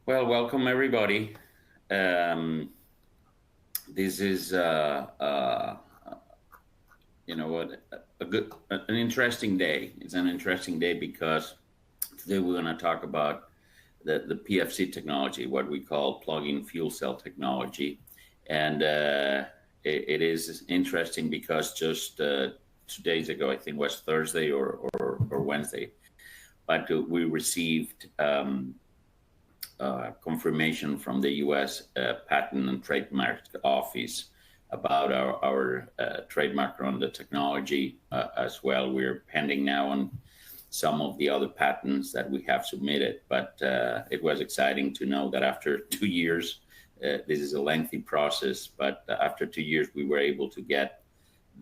Well, welcome everybody. Um, this is, you know, an interesting day. It's an interesting day because today we're going to talk about the pFC technology, what we call plug-in fuel cell technology, and it is interesting because just 2 days ago, I think it was Thursday or Wednesday, but we received. Confirmation from the U.S. Patent and Trademark Office about our trademark on the technology as well. We're pending now on some of the other patents that we have submitted, but it was exciting to know that after 2 years, this is a lengthy process, but after 2 years, we were able to get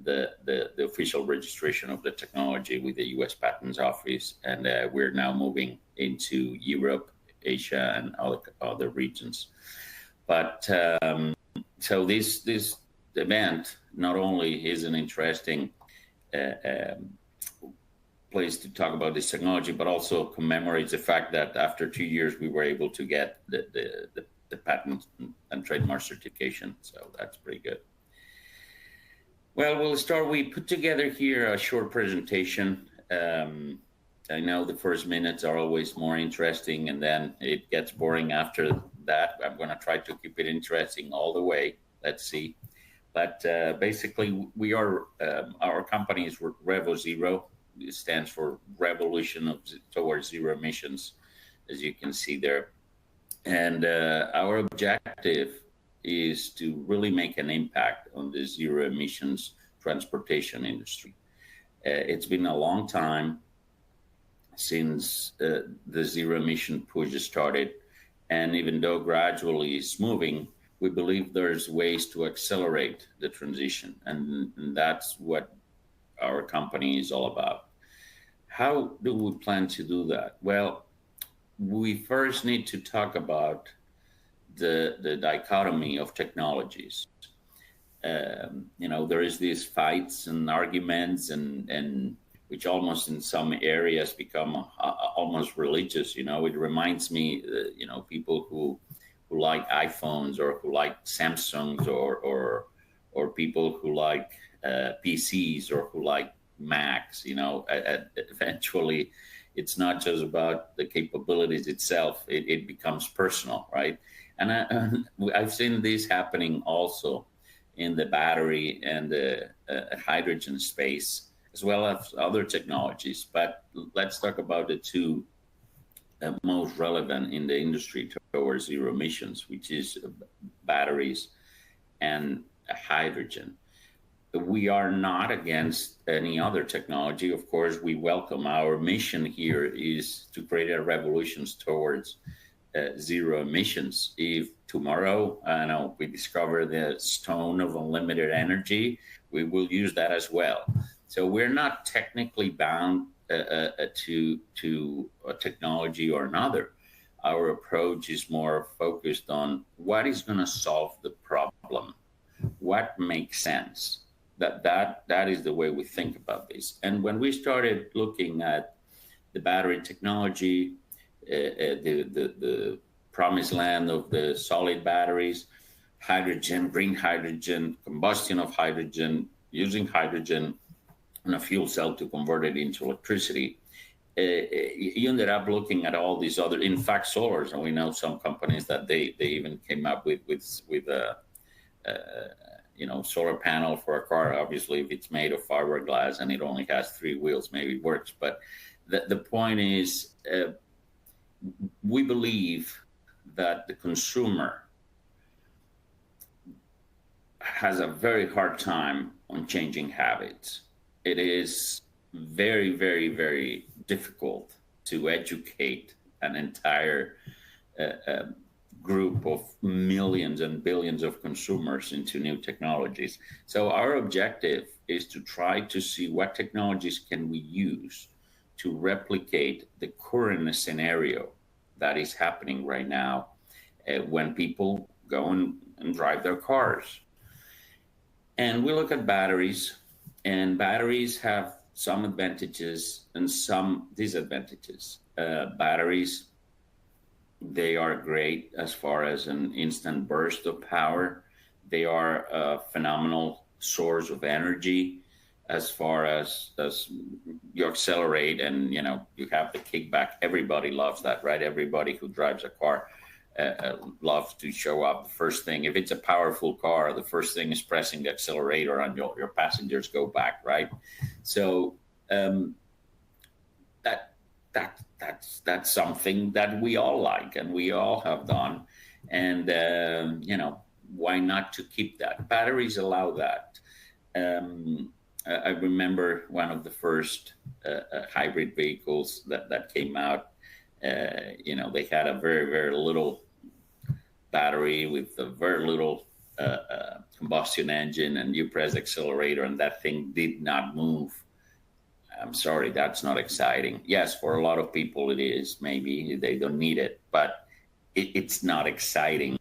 the official registration of the technology with the U.S. Patents Office, and we're now moving into Europe, Asia, and other regions. But so this event not only is an interesting place to talk about this technology, but also commemorates the fact that after 2 years we were able to get the patent and trademark certification. So that's pretty good. Well, we'll start. We put together here a short presentation. I know the first minutes are always more interesting, and then it gets boring after that. I'm going to try to keep it interesting all the way. Let's see. But basically, we are our company is REVO Zero. It stands for Revolution towards Zero Emissions, as you can see there. And our objective is to really make an impact on the zero emissions transportation industry. It's been a long time since the zero emission push started, and even though gradually it's moving, we believe there's ways to accelerate the transition, and that's what our company is all about. How do we plan to do that? Well, we first need to talk about the dichotomy of technologies. There is these fights and arguments, and which almost in some areas become almost religious. It reminds me, people who like iPhones or who like Samsungs or people who like PCs or who like Macs. Eventually, it's not just about the capabilities itself. It becomes personal, right? And I've seen this happening also in the battery and the hydrogen space, as well as other technologies. But let's talk about the two most relevant in the industry towards zero emissions, which is batteries and hydrogen. We are not against any other technology. Of course, we welcome. Our mission here is to create a revolution towards zero emissions. If tomorrow, we discover the stone of unlimited energy, we will use that as well. So we're not technically bound to a technology or another. Our approach is more focused on what is going to solve the problem, what makes sense. That is the way we think about this. And when we started looking at the battery technology, the promised land of the solid batteries, hydrogen, green hydrogen, combustion of hydrogen, using hydrogen in a fuel cell to convert it into electricity. You ended up looking at all these other, in fact, solars, and we know some companies that they even came up with a solar panel for a car. Obviously, if it's made of fiberglass and it only has 3 wheels, maybe it works. But the point is, we believe that the consumer has a very hard time on changing habits. It is very, very, very difficult to educate an entire group of millions and billions of consumers into new technologies. So our objective is to try to see what technologies can we use to replicate the current scenario that is happening right now when people go and drive their cars. And we look at batteries, and batteries have some advantages and some disadvantages. Batteries They are great as far as an instant burst of power. They are a phenomenal source of energy as far as you accelerate and you have the kickback. Everybody loves that, right? Everybody who drives a car loves to show up. The first thing, if it's a powerful car, the first thing is pressing the accelerator and your passengers go back, right? So um, that that's something that we all like and we all have done, and why not to keep that? Batteries allow that. I remember one of the first hybrid vehicles that came out. They had a very very little battery with a very little combustion engine, and you press accelerator and that thing did not move. I'm sorry, that's not exciting. Yes, for a lot of people it is. Maybe they don't need it, but it's not exciting.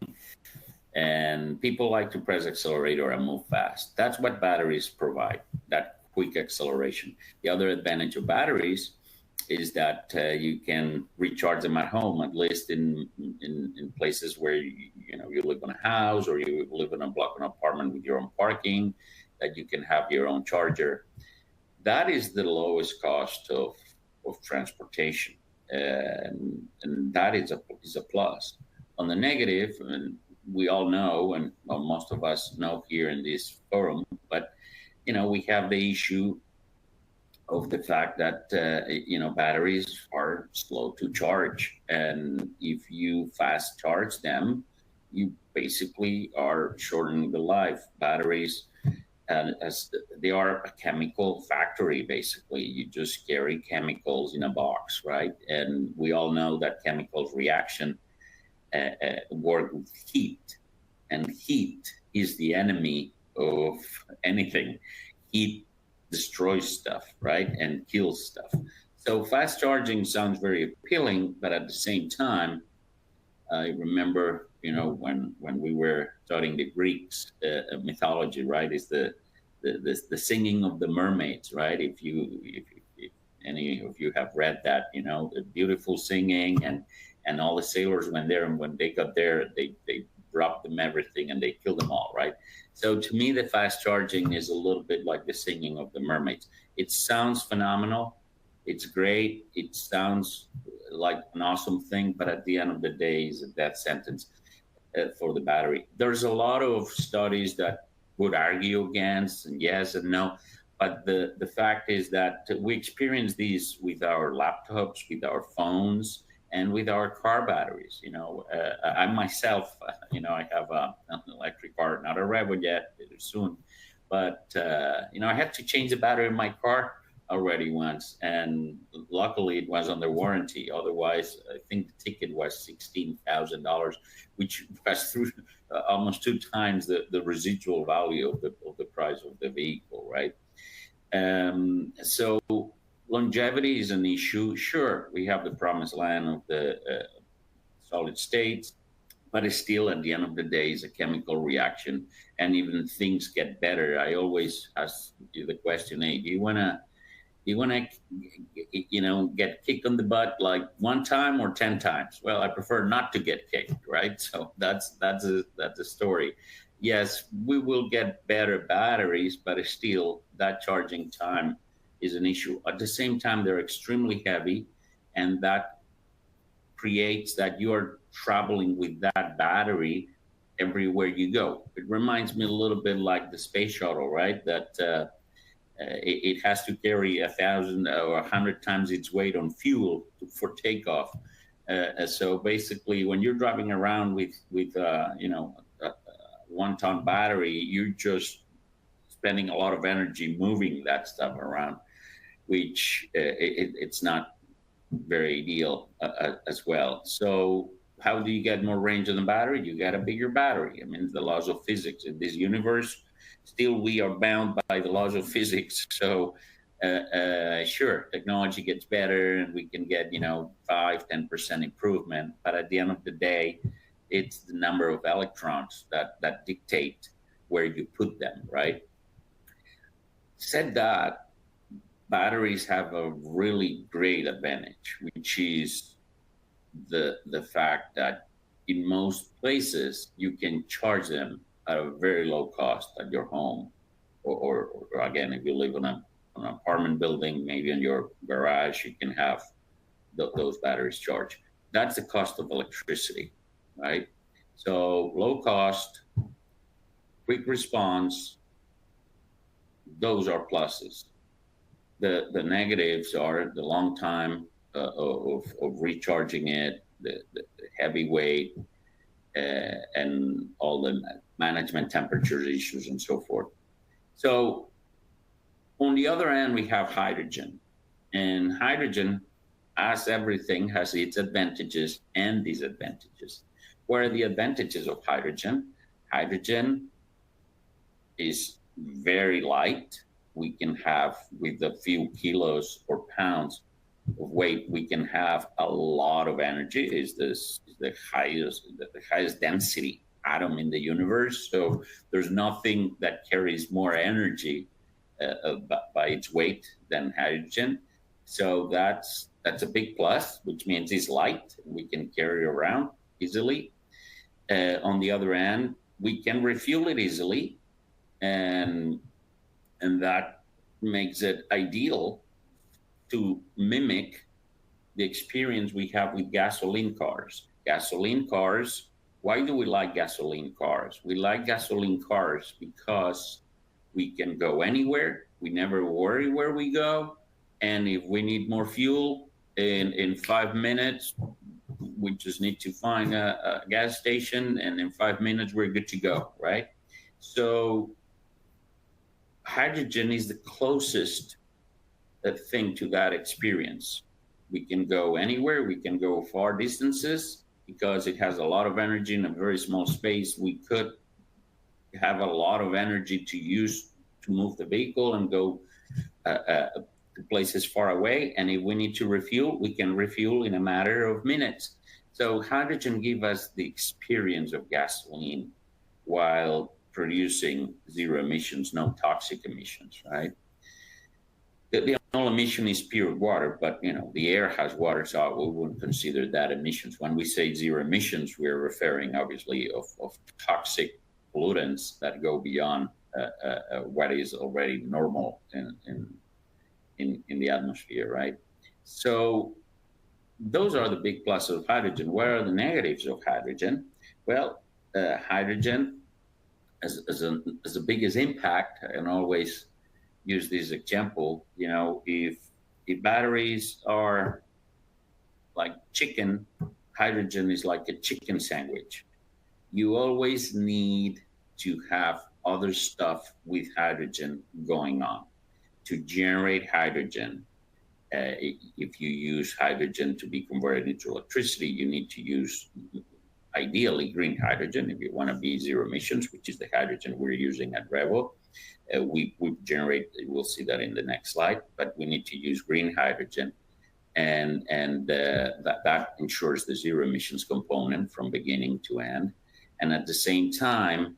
And people like to press accelerator and move fast. That's what batteries provide, that quick acceleration. The other advantage of batteries is that you can recharge them at home, at least in places where you live in a house or you live in a block of an apartment with your own parking, that you can have your own charger. That is the lowest cost of transportation, and that is a plus. On the negative, and we all know, and well, most of us know here in this forum, but we have the issue of the fact that batteries are slow to charge, and if you fast charge them, you basically are shortening the life. Batteries, and as they are a chemical factory, basically you just carry chemicals in a box, right? And we all know that chemicals reaction work with heat, and heat is the enemy of anything. Heat destroys stuff, right, and kills stuff. So fast charging sounds very appealing, but at the same time, I remember, when we were studying the Greeks mythology, right? Is the singing of the mermaids, right? If any of you have read that, the beautiful singing, and all the sailors went there, and when they got there, they dropped them everything and they killed them all, right? So to me, the fast charging is a little bit like the singing of the mermaids. It sounds phenomenal. It's great. It sounds like an awesome thing, but at the end of the day, is a death sentence for the battery. There's a lot of studies that would argue against, and yes and no, but the fact is that we experience these with our laptops, with our phones, and with our car batteries. I myself, I have an electric car, not a REVO yet, soon, but I had to change the battery in my car already once, and luckily it was under warranty. Otherwise, I think the ticket was $16,000, which was through almost two times the residual value of the price of the vehicle, right? So longevity is an issue. Sure, we have the promised land of the solid states, but it's still, at the end of the day, is a chemical reaction, and even things get better. I always ask you the question: Hey, do you wanna get kicked on the butt like one time or 10 times? Well, I prefer not to get kicked, right? So that's a story. Yes, we will get better batteries, but still that charging time is an issue. At the same time, they're extremely heavy, and that creates that you are traveling with that battery everywhere you go. It reminds me a little bit like the space shuttle, right? That it has to carry 1,000 or 100 times its weight on fuel for takeoff. So basically, when you're driving around with a 1-ton battery, you're just spending a lot of energy moving that stuff around, which it's not very ideal as well. So how do you get more range on the battery? You get a bigger battery. I mean, the laws of physics in this universe, still we are bound by the laws of physics. So sure, technology gets better and we can get 5-10% improvement, but at the end of the day, it's the number of electrons that dictate where you put them, right? Said that, batteries have a really great advantage, which is the fact that in most places you can charge them at a very low cost at your home, or again, if you live in an apartment building, maybe in your garage, you can have those batteries charged. That's the cost of electricity, right? So low cost, quick response, those are pluses. The negatives are the long time of recharging it, the heavy weight, and all the management temperature issues and so forth. So on the other end, we have hydrogen. And hydrogen, as everything, has its advantages and disadvantages. What are the advantages of hydrogen? Hydrogen is very light. We can have, with a few kilos or pounds of weight, we can have a lot of energy. It's the highest density atom in the universe. So there's nothing that carries more energy by its weight than hydrogen. So that's a big plus, which means it's light. We can carry it around easily. On the other hand, we can refuel it easily, and that makes it ideal to mimic the experience we have with gasoline cars. Gasoline cars, why do we like gasoline cars? We like gasoline cars because we can go anywhere. We never worry where we go. And if we need more fuel in 5 minutes, we just need to find a gas station, and in 5 minutes, we're good to go, right? So hydrogen is the closest thing to that experience. We can go anywhere, we can go far distances because it has a lot of energy in a very small space. We could have a lot of energy to use to move the vehicle and go to places far away. And if we need to refuel, we can refuel in a matter of minutes. So hydrogen gives us the experience of gasoline while producing zero emissions, no toxic emissions, right? The only emission is pure water, but the air has water, so we wouldn't consider that emissions. When we say zero emissions, we're referring obviously of toxic pollutants that go beyond what is already normal in the atmosphere, right? So those are the big pluses of hydrogen. What are the negatives of hydrogen? Well, hydrogen as the biggest impact, and always use this example, if batteries are like chicken, hydrogen is like a chicken sandwich. You always need to have other stuff with hydrogen going on to generate hydrogen. If you use hydrogen to be converted into electricity, you need to use ideally green hydrogen if you want to be zero emissions, which is the hydrogen we're using at REVO. We generate, we'll see that in the next slide, but we need to use green hydrogen, and that ensures the zero emissions component from beginning to end. And at the same time,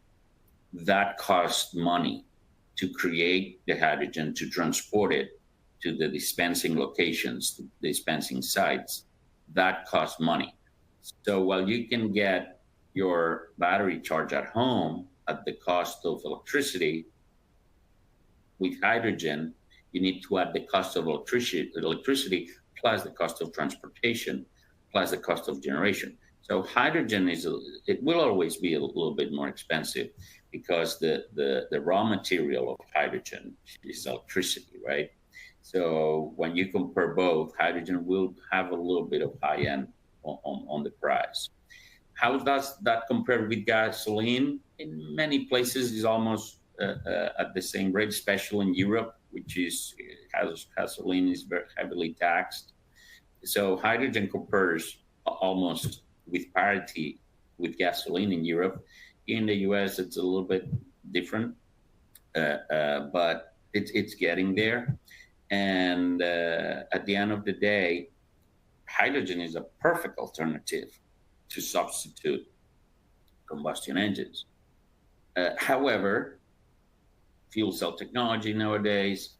that costs money to create the hydrogen, to transport it to the dispensing locations, to dispensing sites. That costs money. So while you can get your battery charge at home at the cost of electricity, with hydrogen, you need to add the cost of electricity plus the cost of transportation, plus the cost of generation. So hydrogen it will always be a little bit more expensive because the raw material of hydrogen is electricity, right? So when you compare both, hydrogen will have a little bit of high end on the price. How does that compare with gasoline? In many places, is almost at the same rate, especially in Europe, which gasoline is very heavily taxed. So hydrogen compares almost with parity with gasoline in Europe. In the US, it's a little bit different, but it's getting there. And at the end of the day, hydrogen is a perfect alternative to substitute combustion engines. However, fuel cell technology nowadays,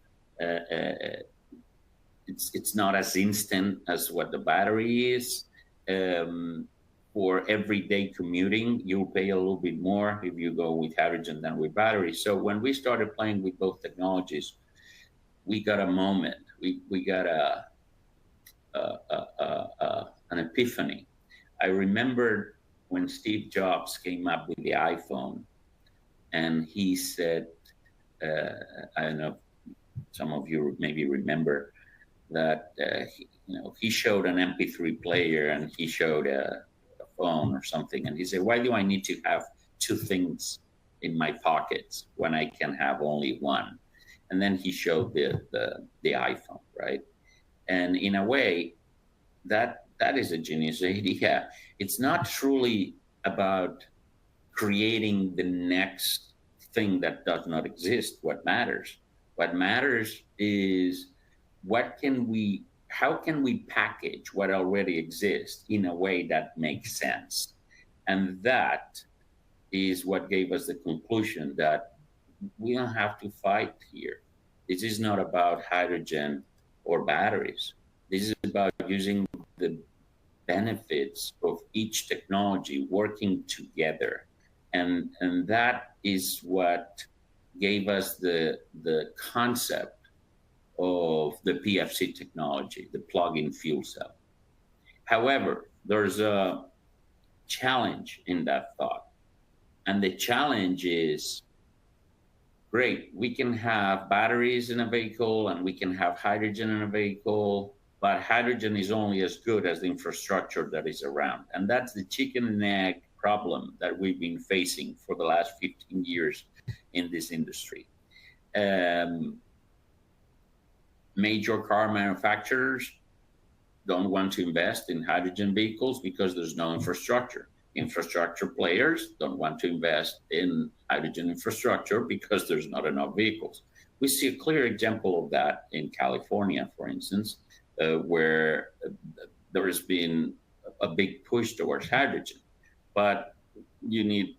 it's not as instant as what the battery is. For everyday commuting, you'll pay a little bit more if you go with hydrogen than with batteries. So when we started playing with both technologies, we got a moment. We got an epiphany. I remember when Steve Jobs came up with the iPhone, and he said, I don't know, some of you maybe remember that he showed an MP3 player and he showed a phone or something, and he said, "Why do I need to have two things in my pockets when I can have only one?" And then he showed the iPhone, right? And in a way, that is a genius idea. It's not truly about creating the next thing that does not exist. What matters is how can we package what already exists in a way that makes sense? And that is what gave us the conclusion that we don't have to fight here. This is not about hydrogen or batteries. This is about using the benefits of each technology working together. And that is what gave us the concept of the pFC technology, the plug-in fuel cell. However, there's a challenge in that thought. And the challenge is, great, we can have batteries in a vehicle and we can have hydrogen in a vehicle, but hydrogen is only as good as the infrastructure that is around. And that's the chicken and egg problem that we've been facing for the last 15 years in this industry. Major car manufacturers don't want to invest in hydrogen vehicles because there's no infrastructure. Infrastructure players don't want to invest in hydrogen infrastructure because there's not enough vehicles. We see a clear example of that in California, for instance, where there has been a big push towards hydrogen, but you need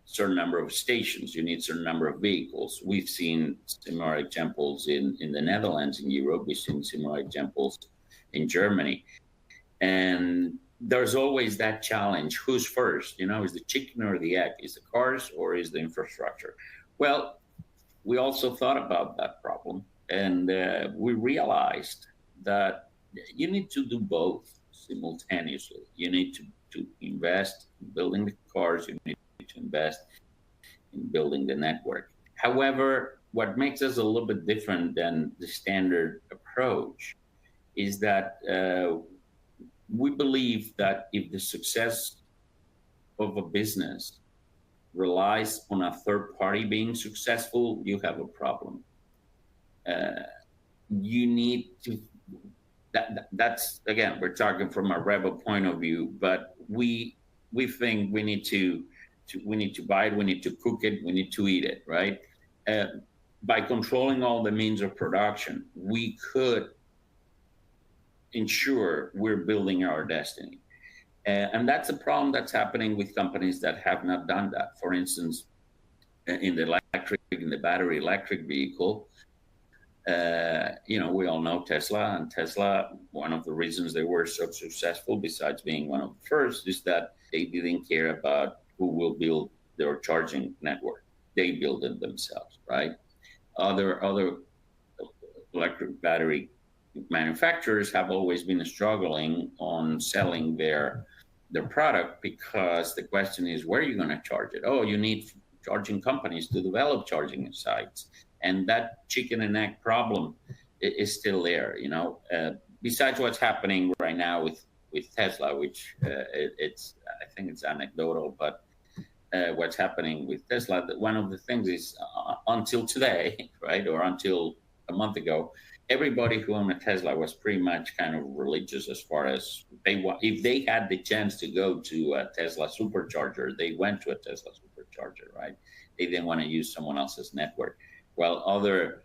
certain number of stations, you need certain number of vehicles. We've seen similar examples in the Netherlands, in Europe, we've seen similar examples in Germany. And there's always that challenge, who's first? Is the chicken or the egg? Is the cars or is the infrastructure? Well, we also thought about that problem, and we realized that you need to do both simultaneously. You need to invest in building the cars, you need to invest in building the network. However, what makes us a little bit different than the standard approach is that we believe that if the success of a business relies on a third party being successful, you have a problem. You need to, that's, again, we're talking from a REVO point of view, but we think we need to buy it, we need to cook it, we need to eat it, right? By controlling all the means of production, we could ensure we're building our destiny. And that's a problem that's happening with companies that have not done that. For instance, in the battery electric vehicle, we all know Tesla, and Tesla, one of the reasons they were so successful, besides being one of the first, is that they didn't care about who will build their charging network. They build it themselves, right? Other electric battery manufacturers have always been struggling on selling their product, because the question is, where are you going to charge it? Oh, you need charging companies to develop charging sites, and that chicken and egg problem is still there. Besides what's happening right now with Tesla, which I think it's anecdotal, but what's happening with Tesla, one of the things is until today, right, or until a month ago, everybody who owned a Tesla was pretty much kind of religious as far as if they had the chance to go to a Tesla supercharger, they went to a Tesla supercharger, right? They didn't want to use someone else's network. While other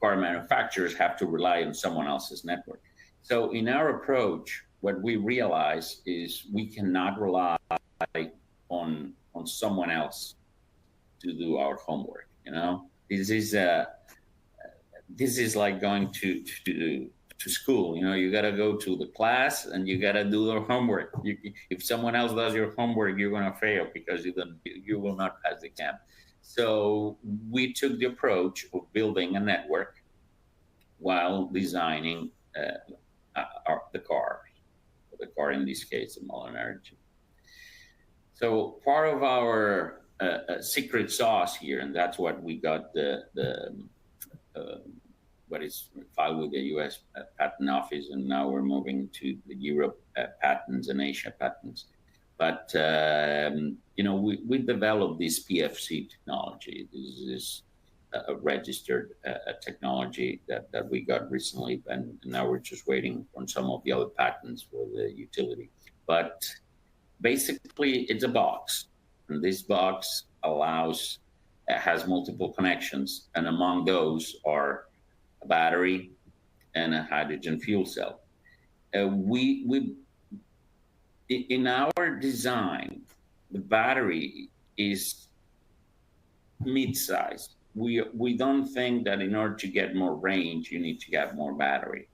car manufacturers have to rely on someone else's network. So in our approach, what we realize is we cannot rely on someone else to do our homework. This is like going to to school. You know, you got to go to the class and you got to do their homework. If someone else does your homework, you're going to fail because you will not pass the exam. So we took the approach of building a network while designing the car in this case, the modern energy. So part of our secret sauce here, and that's what we got what is filed with the U.S. Patent Office, and now we're moving to the Europe patents and Asia patents. But you know, we developed this pFC technology. This is a registered technology that we got recently, and now we're just waiting on some of the other patents for the utility. But basically, it's a box, and this box has multiple connections, and among those are a battery and a hydrogen fuel cell. In our design, the battery is mid-size. We don't think that in order to get more range, you need to get more battery.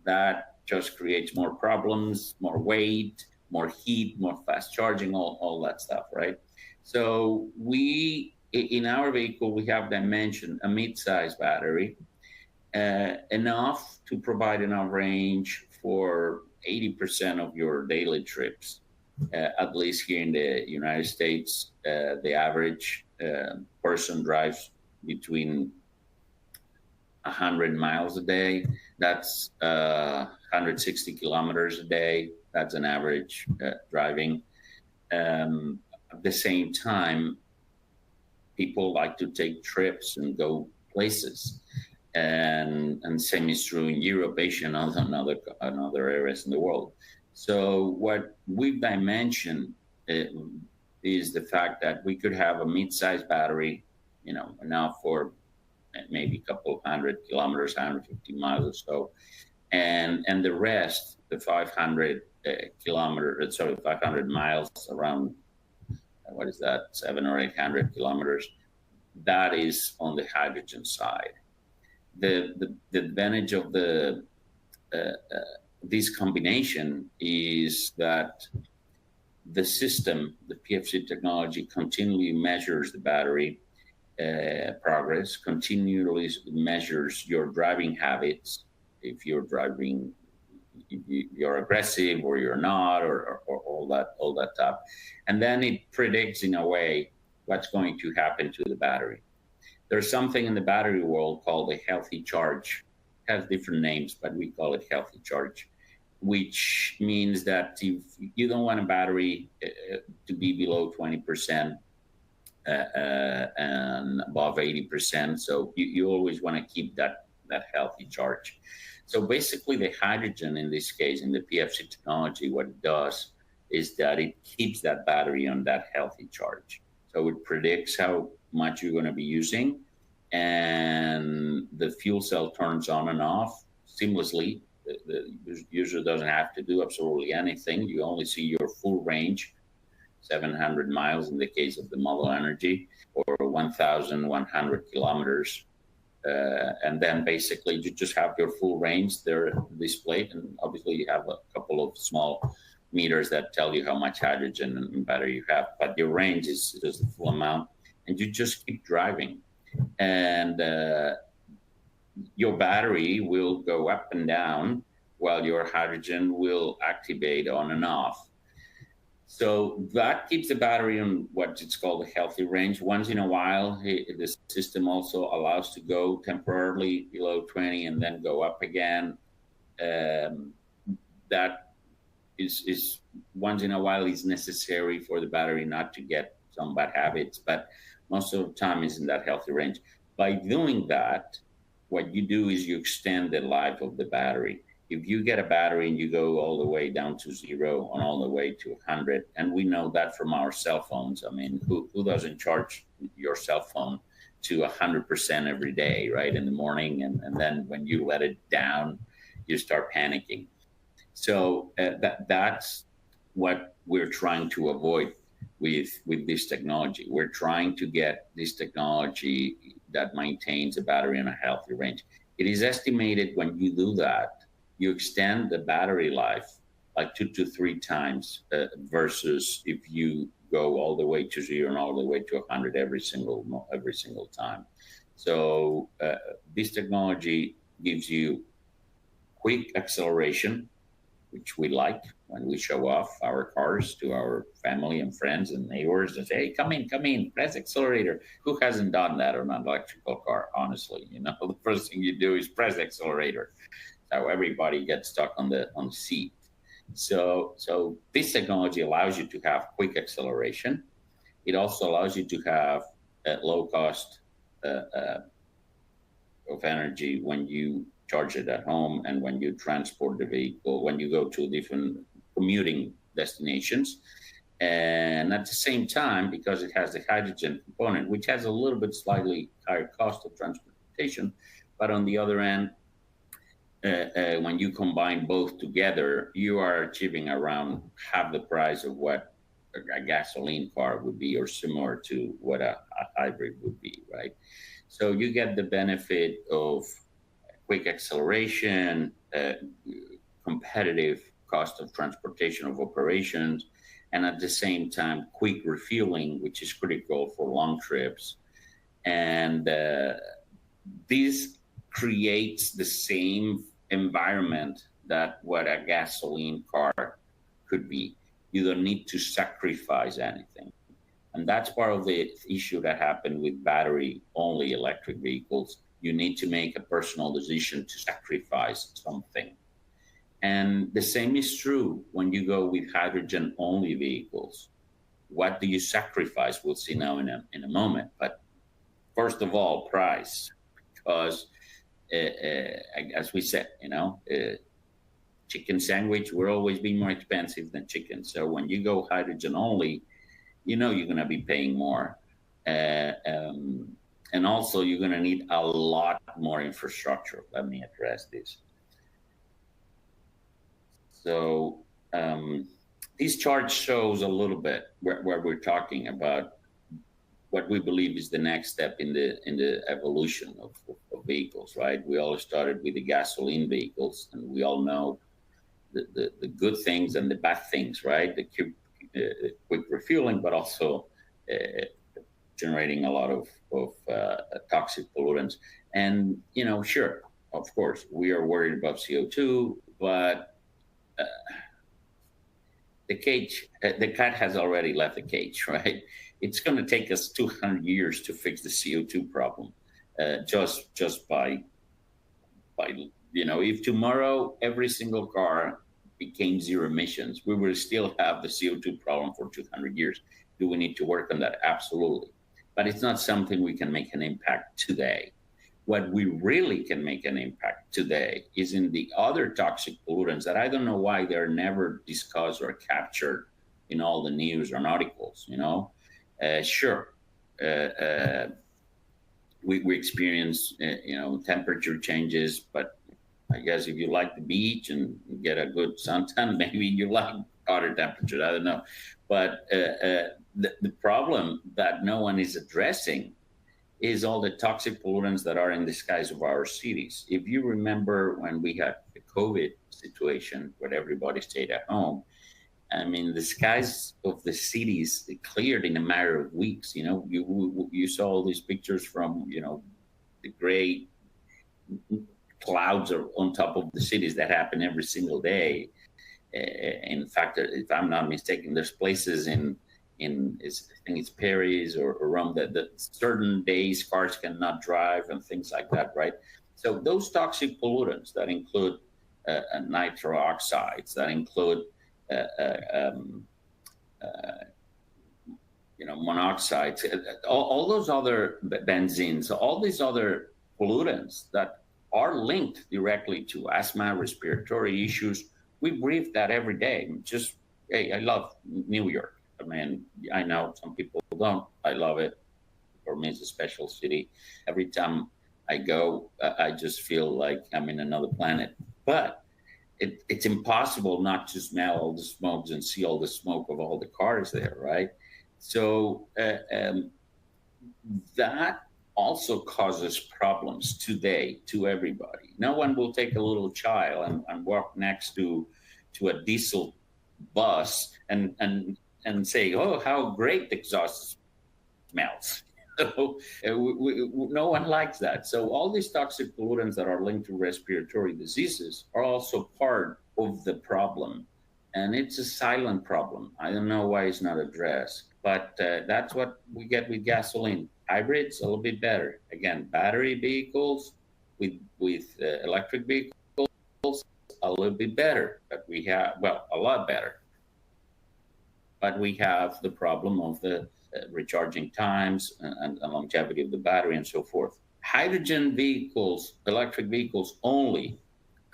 That just creates more problems, more weight, more heat, more fast charging, all that stuff, right? So in our vehicle, we have dimensioned a mid-size battery, enough to provide enough range for 80% of your daily trips. At least here in the United States, the average person drives between 100 miles a day. That's 160 kilometers a day. That's an average driving. At the same time, people like to take trips and go places. And same is true in Europe, Asia, and other areas in the world. So what we've dimensioned is the fact that we could have a mid-sized battery, you know, enough for maybe a couple of 100 kilometers, 150 miles or so, and the rest, the 500 miles, around, what is that, 700 or 800 kilometers, that is on the hydrogen side. The advantage of this combination is that the system, the pFC technology, continually measures the battery progress, continually measures your driving habits. If you're driving, you're aggressive or you're not, or all that stuff, and then it predicts in a way what's going to happen to the battery. There's something in the battery world called a healthy charge. It has different names, but we call it healthy charge, which means that if you don't want a battery to be below 20% and above 80%, so you always want to keep that healthy charge. So basically, the hydrogen in this case, in the pFC technology, what it does is that it keeps that battery on that healthy charge. So it predicts how much you're going to be using, and the fuel cell turns on and off seamlessly. The user doesn't have to do absolutely anything. You only see your full range, 700 miles in the case of the model energy, or 1,100 kilometers. And then basically you just have your full range there displayed, and obviously you have a couple of small meters that tell you how much hydrogen and battery you have, but your range is the full amount, and you just keep driving. And your battery will go up and down while your hydrogen will activate on and off. So that keeps the battery on what it's called a healthy range. Once in a while, the system also allows to go temporarily below 20 and then go up again. That is once in a while is necessary for the battery not to get some bad habits, but most of the time is in that healthy range. By doing that, what you do is you extend the life of the battery. If you get a battery and you go all the way down to 0 and all the way to 100, and we know that from our cell phones. I mean, who doesn't charge your cell phone to 100% every day, right, in the morning, and then when you let it down, you start panicking. So that's what we're trying to avoid with this technology. We're trying to get this technology that maintains a battery in a healthy range. It is estimated when you do that, you extend the battery life like 2 to 3 times versus if you go all the way to 0 and all the way to 100 every single time. So this technology gives you quick acceleration, which we like when we show off our cars to our family and friends and neighbors and say, hey, come in, press accelerator. Who hasn't done that on an electrical car, honestly? You know, the first thing you do is press accelerator. So everybody gets stuck on the seat. So this technology allows you to have quick acceleration. It also allows you to have low cost of energy when you charge it at home and when you transport the vehicle, when you go to different commuting destinations. And at the same time, because it has the hydrogen component, which has a little bit slightly higher cost of transportation, but on the other end, when you combine both together, you are achieving around half the price of what a gasoline car would be, or similar to what a hybrid would be, right? So you get the benefit of quick acceleration, competitive cost of transportation of operations, and at the same time, quick refueling, which is critical for long trips. And this creates the same environment that what a gasoline car could be. You don't need to sacrifice anything. And that's part of the issue that happened with battery-only electric vehicles. You need to make a personal decision to sacrifice something. And the same is true when you go with hydrogen-only vehicles. What do you sacrifice? We'll see now in a moment. But first of all, price, because as we said, you know, chicken sandwich will always be more expensive than chicken. So when you go hydrogen only, you know you're going to be paying more. And also you're going to need a lot more infrastructure. Let me address this. So this chart shows a little bit where we're talking about what we believe is the next step in the evolution of vehicles, right? We all started with the gasoline vehicles, and we all know the good things and the bad things, right? The quick refueling, but also generating a lot of toxic pollutants. And, you know, sure, of course, we are worried about CO2, but the cat has already left the cage, right? It's going to take us 200 years to fix the CO2 problem, just by you know, if tomorrow every single car became zero emissions, we will still have the CO2 problem for 200 years. Do we need to work on that? Absolutely. But it's not something we can make an impact today. What we really can make an impact today is in the other toxic pollutants that I don't know why they're never discussed or captured in all the news or articles, you know. Sure, we experience, you know, temperature changes, but I guess if you like the beach and get a good suntan, maybe you like hotter temperatures, I don't know. But the problem that no one is addressing is all the toxic pollutants that are in the skies of our cities. If you remember when we had the COVID situation where everybody stayed at home, I mean, the skies of the cities cleared in a matter of weeks. You know, you saw all these pictures from, you know, the gray clouds are on top of the cities that happen every single day. In fact, if I'm not mistaken, there's places in I think it's Paris or Rome that certain days cars cannot drive and things like that, right? So those toxic pollutants that include nitro oxides, that include you know, monoxides, all those other benzenes, all these other pollutants that are linked directly to asthma, respiratory issues. We breathe that every day. Just, hey, I love New York. I mean, I know some people don't. I love it. For me, it's a special city. Every time I go, I just feel like I'm in another planet. But it's impossible not to smell all the smokes and see all the smoke of all the cars there, right? So that also causes problems today to everybody. No one will take a little child and walk next to a diesel bus and say, "Oh, how great the exhaust smells." So, no one likes that. So all these toxic pollutants that are linked to respiratory diseases are also part of the problem. And it's a silent problem. I don't know why it's not addressed, but that's what we get with gasoline. Hybrids, a little bit better. Again, battery vehicles with electric vehicles, a little bit better. But we have, well, a lot better. But we have the problem of the recharging times and longevity of the battery and so forth. Hydrogen vehicles, electric vehicles only,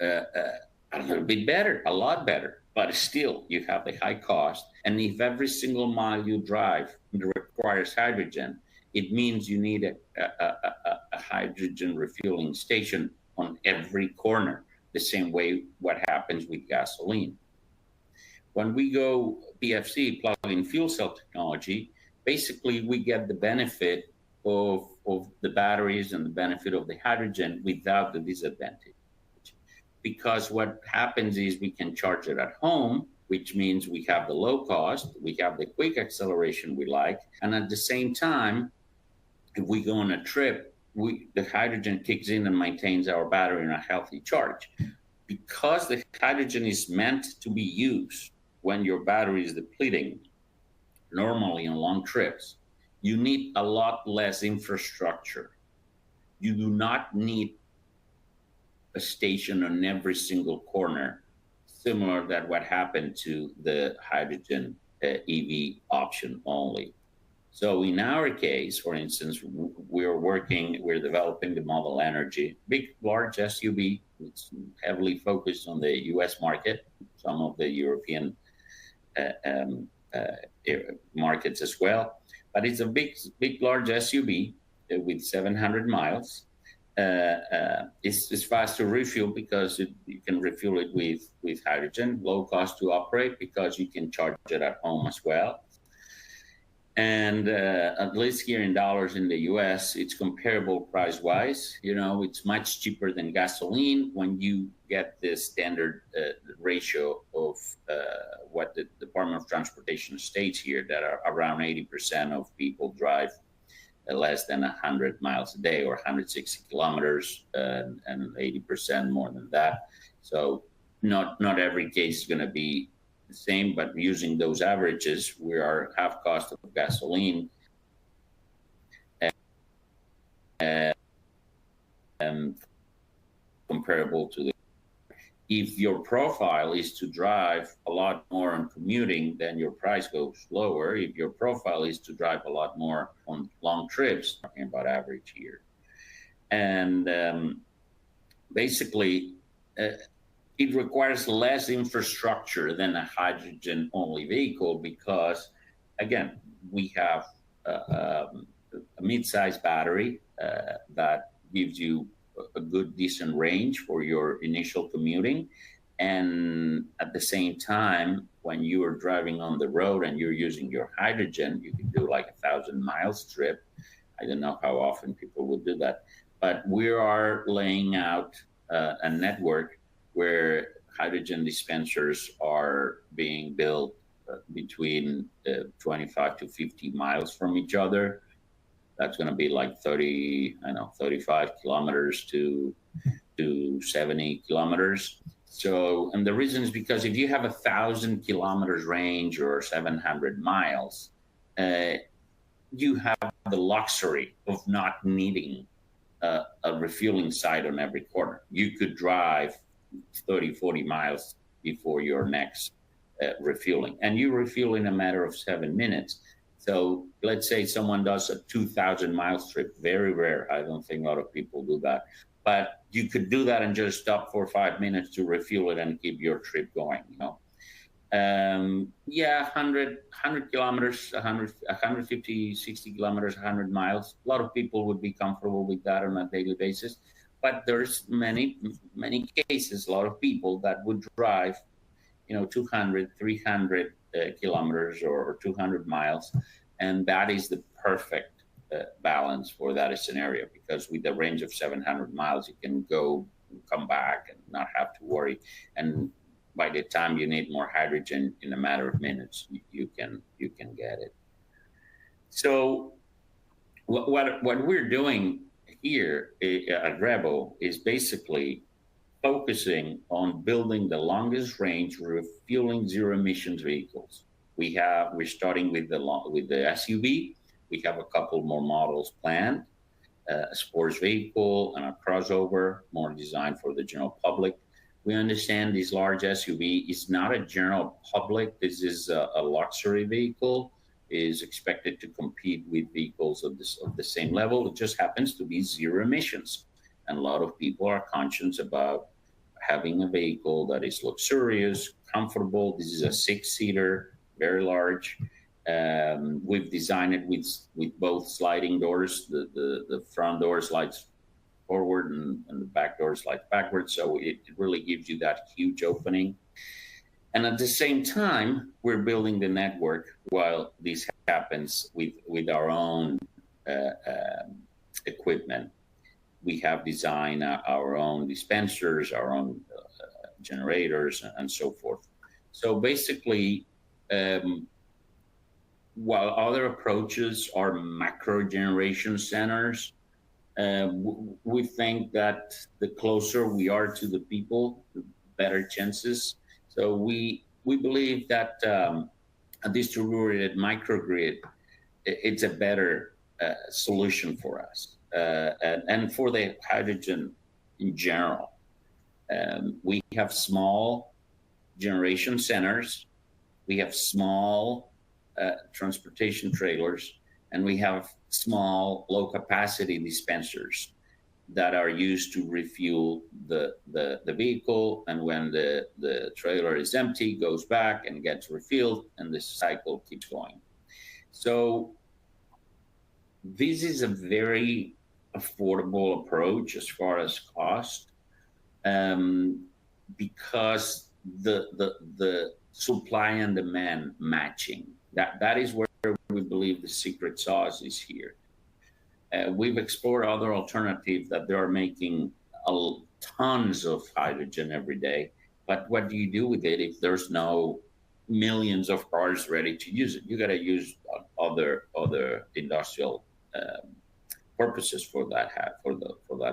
a little bit better, a lot better, but still you have the high cost. And if every single mile you drive requires hydrogen, it means you need a hydrogen refueling station on every corner, the same way what happens with gasoline. When we go pFC, plug-in fuel cell technology, basically we get the benefit of the batteries and the benefit of the hydrogen without the disadvantage. Because what happens is we can charge it at home, which means we have the low cost, we have the quick acceleration we like, and at the same time, if we go on a trip, the hydrogen kicks in and maintains our battery in a healthy charge. Because the hydrogen is meant to be used when your battery is depleting, normally on long trips, you need a lot less infrastructure. You do not need a station on every single corner, similar to what happened to the hydrogen EV option only. So in our case, for instance, we're developing the Model Energy, big, large SUV. It's heavily focused on the US market, some of the European markets as well. But it's a big, large SUV with 700 miles. It's fast to refuel because you can refuel it with hydrogen, low cost to operate because you can charge it at home as well. And at least here in dollars in the US, it's comparable price-wise. You know, it's much cheaper than gasoline when you get the standard ratio of what the Department of Transportation states here, that are around 80% of people drive less than 100 miles a day or 160 kilometers, and 80% more than that. So not every case is going to be the same, but using those averages, we are half cost of gasoline and comparable to the. If your profile is to drive a lot more on commuting, then your price goes lower. If your profile is to drive a lot more on long trips, talking about average here, and basically. It requires less infrastructure than a hydrogen-only vehicle because, again, we have a mid-sized battery that gives you a good, decent range for your initial commuting. And at the same time, when you are driving on the road and you're using your hydrogen, you can do like 1,000 miles trip. I don't know how often people would do that, but we are laying out a network where hydrogen dispensers are being built between 25 to 50 miles from each other. That's going to be like 35 kilometers to 70 kilometers. So, and the reason is because if you have 1,000 kilometers range or 700 miles, you have the luxury of not needing a refueling site on every corner. You could drive 30, 40 miles before your next refueling. And you refuel in a matter of 7 minutes. So let's say someone does a 2,000 miles trip, very rare. I don't think a lot of people do that. But you could do that and just stop for 5 minutes to refuel it and keep your trip going, you know. 100 kilometers, 150, 60 kilometers, 100 miles. A lot of people would be comfortable with that on a daily basis. But there's many cases, a lot of people that would drive, 200, 300 kilometers or 200 miles. And that is the perfect balance for that scenario, because with the range of 700 miles, you can go and come back and not have to worry. And by the time you need more hydrogen, in a matter of minutes, you can get it. So what we're doing here at REVO is basically focusing on building the longest range refueling zero emissions vehicles. We're starting with the SUV. We have a couple more models planned, a sports vehicle and a crossover, more designed for the general public. We understand this large SUV is not a general public. This is a luxury vehicle, is expected to compete with vehicles of the same level. It just happens to be zero emissions. And a lot of people are conscious about having a vehicle that is luxurious, comfortable. This is a 6-seater, very large. We've designed it with both sliding doors. The front door slides forward and the back door slides backwards. So it really gives you that huge opening. And at the same time, we're building the network while this happens with our own equipment. We have designed our own dispensers, our own generators, and so forth. So basically, while other approaches are macro generation centers, we think that the closer we are to the people, the better chances. So we believe that a distributed microgrid, it's a better solution for us and for the hydrogen in general. We have small generation centers, we have small transportation trailers, and we have small low capacity dispensers that are used to refuel the vehicle, and when the trailer is empty, goes back and gets refilled, and the cycle keeps going. So this is a very affordable approach as far as cost, because the supply and demand matching, that is where we believe the secret sauce is here. We've explored other alternatives that they are making tons of hydrogen every day, but what do you do with it if there's no millions of cars ready to use it? You got to use other industrial purposes for that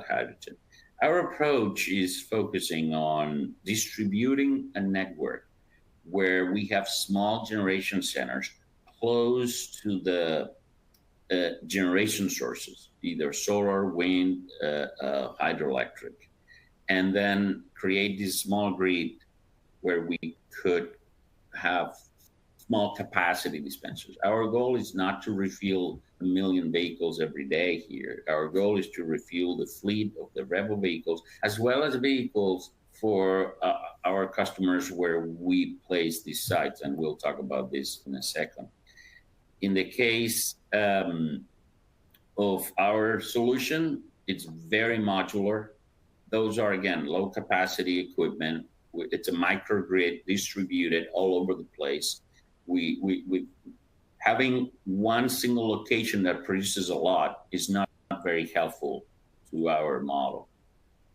hydrogen. Our approach is focusing on distributing a network where we have small generation centers close to the generation sources, either solar, wind, hydroelectric, and then create this small grid where we could have small capacity dispensers. Our goal is not to refuel 1 million vehicles every day here. Our goal is to refuel the fleet of the REVO vehicles, as well as vehicles for our customers where we place these sites, and we'll talk about this in a second. In the case of our solution, it's very modular. Those are, again, low capacity equipment. It's a microgrid distributed all over the place. We having one single location that produces a lot is not very helpful to our model.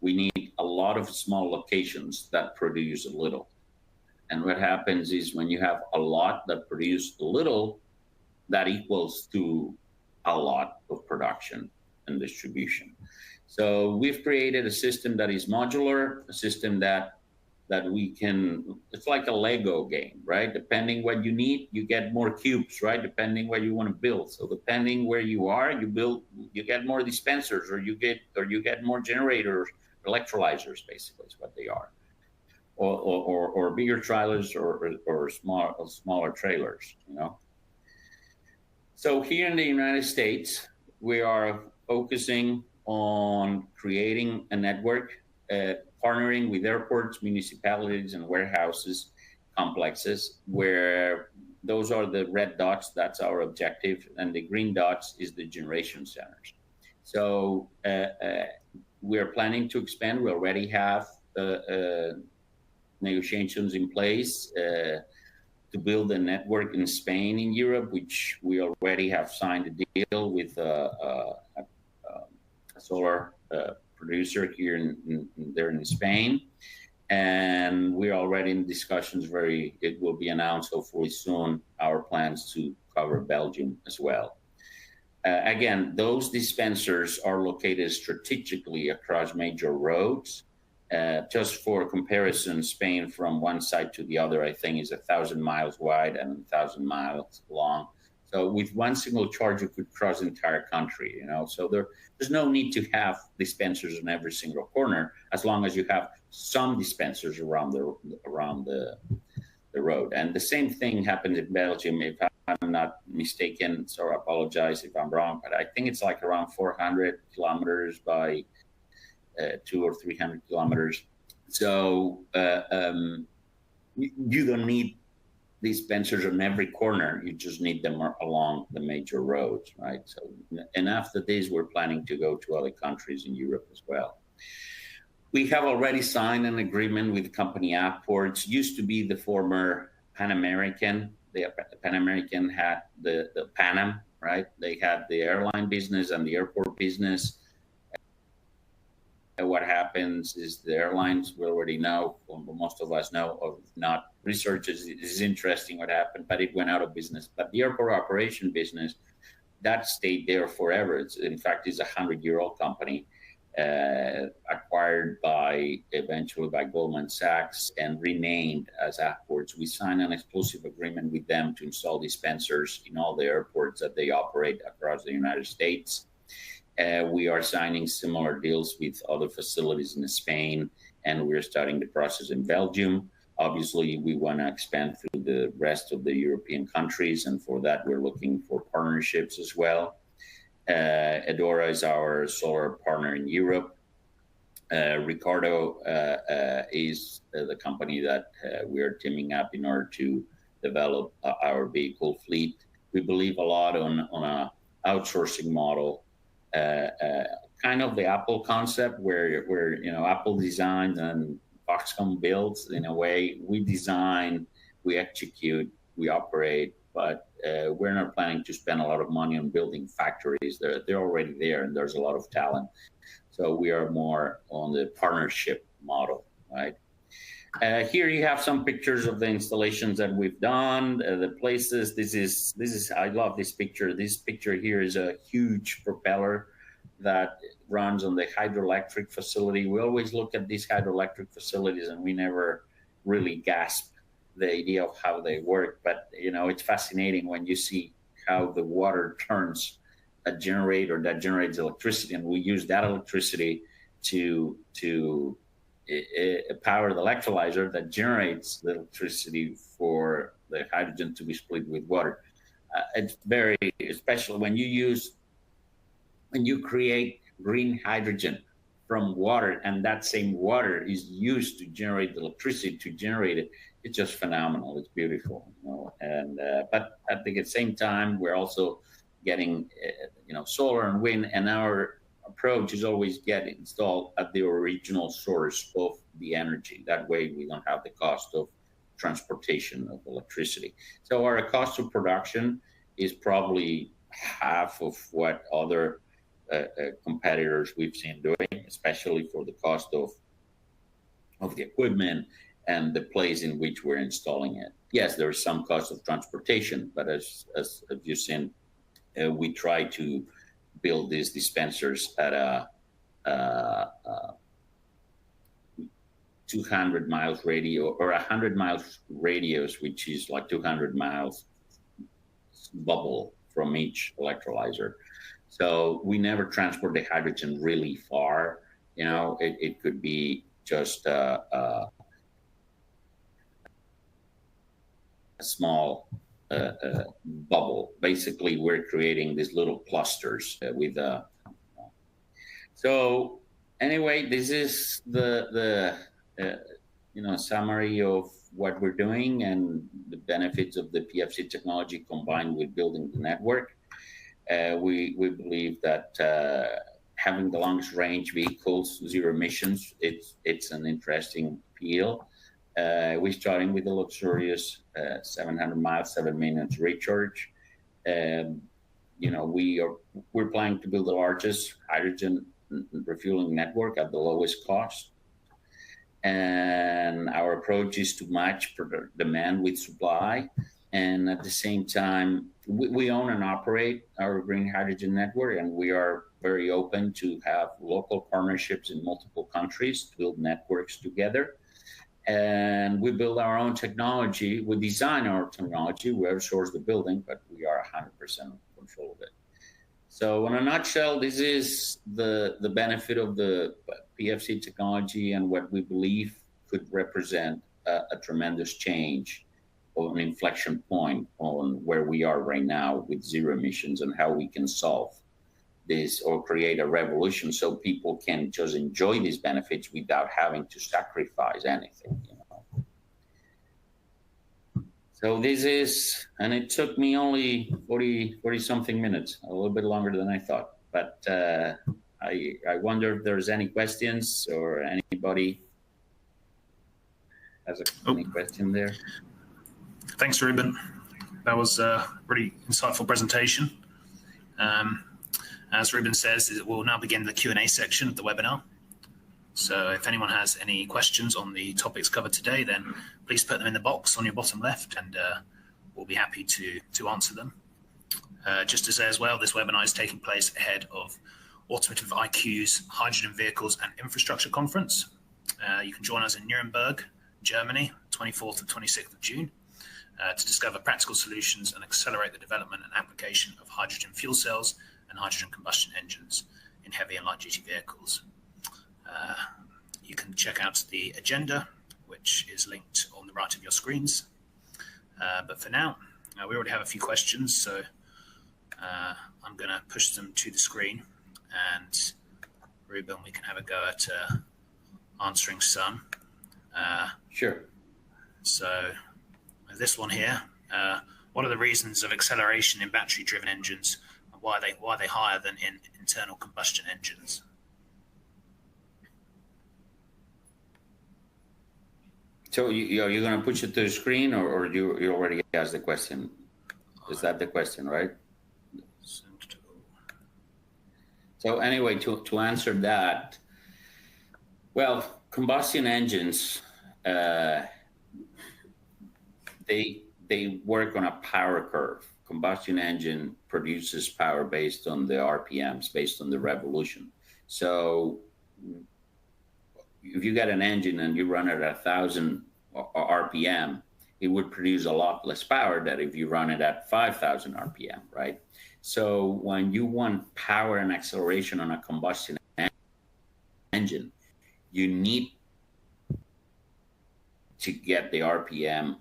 We need a lot of small locations that produce a little. And what happens is when you have a lot that produce a little, that equals to a lot of production and distribution. So we've created a system that is modular, a system that we can, it's like a Lego game, right? Depending what you need, you get more cubes, right? Depending what you want to build. So depending where you are, you get more dispensers, or you get more generators, electrolyzers, basically is what they are. Or bigger trailers or smaller trailers, you know? So here in the United States, we are focusing on creating a network, partnering with airports, municipalities, and warehouses, complexes, where those are the red dots, that's our objective, and the green dots is the generation centers. So we're planning to expand. We already have negotiations in place to build a network in Spain, in Europe, which we already have signed a deal with a solar producer here there in Spain. And we're already in discussions. It will be announced hopefully soon, our plans to cover Belgium as well. Again, those dispensers are located strategically across major roads. Just for comparison, Spain from one side to the other, I think, is 1,000 miles wide and 1,000 miles long. So with one single charge, you could cross the entire country, you know. So there's no need to have dispensers in every single corner, as long as you have some dispensers around the road. And the same thing happens in Belgium, if I'm not mistaken. So I apologize if I'm wrong, but I think it's like around 400 kilometers by 200 or 300 kilometers. So you don't need dispensers on every corner. You just need them along the major roads, right? So, and after this, we're planning to go to other countries in Europe as well. We have already signed an agreement with the company Apports. Used to be the former Pan American. The Pan American had the Pan Am, right? They had the airline business and the airport business. What happens is the airlines, we already know, well, most of us know, or not, research is interesting what happened, but it went out of business. But the airport operation business, that stayed there forever. In fact, it's a 100-year-old company, acquired eventually by Goldman Sachs and renamed as Apports. We signed an exclusive agreement with them to install dispensers in all the airports that they operate across the United States. We are signing similar deals with other facilities in Spain, and we're starting the process in Belgium. Obviously, we want to expand through the rest of the European countries, and for that, we're looking for partnerships as well. Edora is our solar partner in Europe. Ricardo is the company that we are teaming up in order to develop our vehicle fleet. We believe a lot on a outsourcing model. Kind of the Apple concept where you know, Apple designs and Foxconn builds. In a way, we design, we execute, we operate, but we're not planning to spend a lot of money on building factories. They're already there, and there's a lot of talent. So we are more on the partnership model, right? Here you have some pictures of the installations that we've done, the places. This is I love this picture. This picture here is a huge propeller that runs on the hydroelectric facility. We always look at these hydroelectric facilities and we never really grasp the idea of how they work. But you know, it's fascinating when you see how the water turns a generator that generates electricity, and we use that electricity to power the electrolyzer that generates the electricity for the hydrogen to be split with water. It's very, especially when you create green hydrogen from water, and that same water is used to generate the electricity to generate it. It's just phenomenal. It's beautiful, you know. And but at the same time, we're also getting you know, solar and wind, and our approach is always get installed at the original source of the energy. That way we don't have the cost of transportation of electricity. So our cost of production is probably half of what other competitors we've seen doing, especially for the cost of the equipment and the place in which we're installing it. Yes, there is some cost of transportation, but as you've seen, we try to build these dispensers at a 200 miles radius or 100 miles radius, which is like 200 miles bubble from each electrolyzer. So we never transport the hydrogen really far. You know, it could be just a small bubble. Basically, we're creating these little clusters with so anyway, this is the you know, summary of what we're doing and the benefits of the pFC technology combined with building the network. We believe that having the longest range vehicles, zero emissions, it's an interesting appeal. We're starting with a luxurious 700 miles, 7 minutes recharge. We're planning to build the largest hydrogen refueling network at the lowest cost. And our approach is to match demand with supply. And at the same time, we own and operate our green hydrogen network, and we are very open to have local partnerships in multiple countries to build networks together. And we build our own technology. We design our technology. We outsource the building, but we are 100% in control of it. So in a nutshell, this is the benefit of the pFC technology and what we believe could represent a tremendous change or an inflection point on where we are right now with zero emissions and how we can solve this or create a revolution so people can just enjoy these benefits without having to sacrifice anything, So this is, and it took me only 40 something minutes, a little bit longer than I thought. But I wonder if there's any questions or anybody has any question there. Thanks, Ruben. That was a really insightful presentation. As Ruben says, we'll now begin the Q&A section of the webinar. So if anyone has any questions on the topics covered today, then please put them in the box on your bottom left, and we'll be happy to answer them. Just to say as well, this webinar is taking place ahead of Automotive IQ's Hydrogen Vehicles and Infrastructure Conference. You can join us in Nuremberg, Germany, 24th to 26th of June, to discover practical solutions and accelerate the development and application of hydrogen fuel cells and hydrogen combustion engines in heavy and light-duty vehicles. You can check out the agenda, which is linked on the right of your screens. But for now, we already have a few questions, so I'm going to push them to the screen. And Ruben, we can have a go at answering some. Sure. So this one here, what are the reasons of acceleration in battery-driven engines, and why are they higher than in internal combustion engines? So you're going to push it to the screen, or you already asked the question? Is that the question, right? So anyway, to answer that, well, combustion engines, they work on a power curve. Combustion engine produces power based on the RPMs, based on the revolution. So if you got an engine and you run it at 1,000 RPM, it would produce a lot less power than if you run it at 5,000 RPM, right? So when you want power and acceleration on a combustion engine, you need to get the RPM.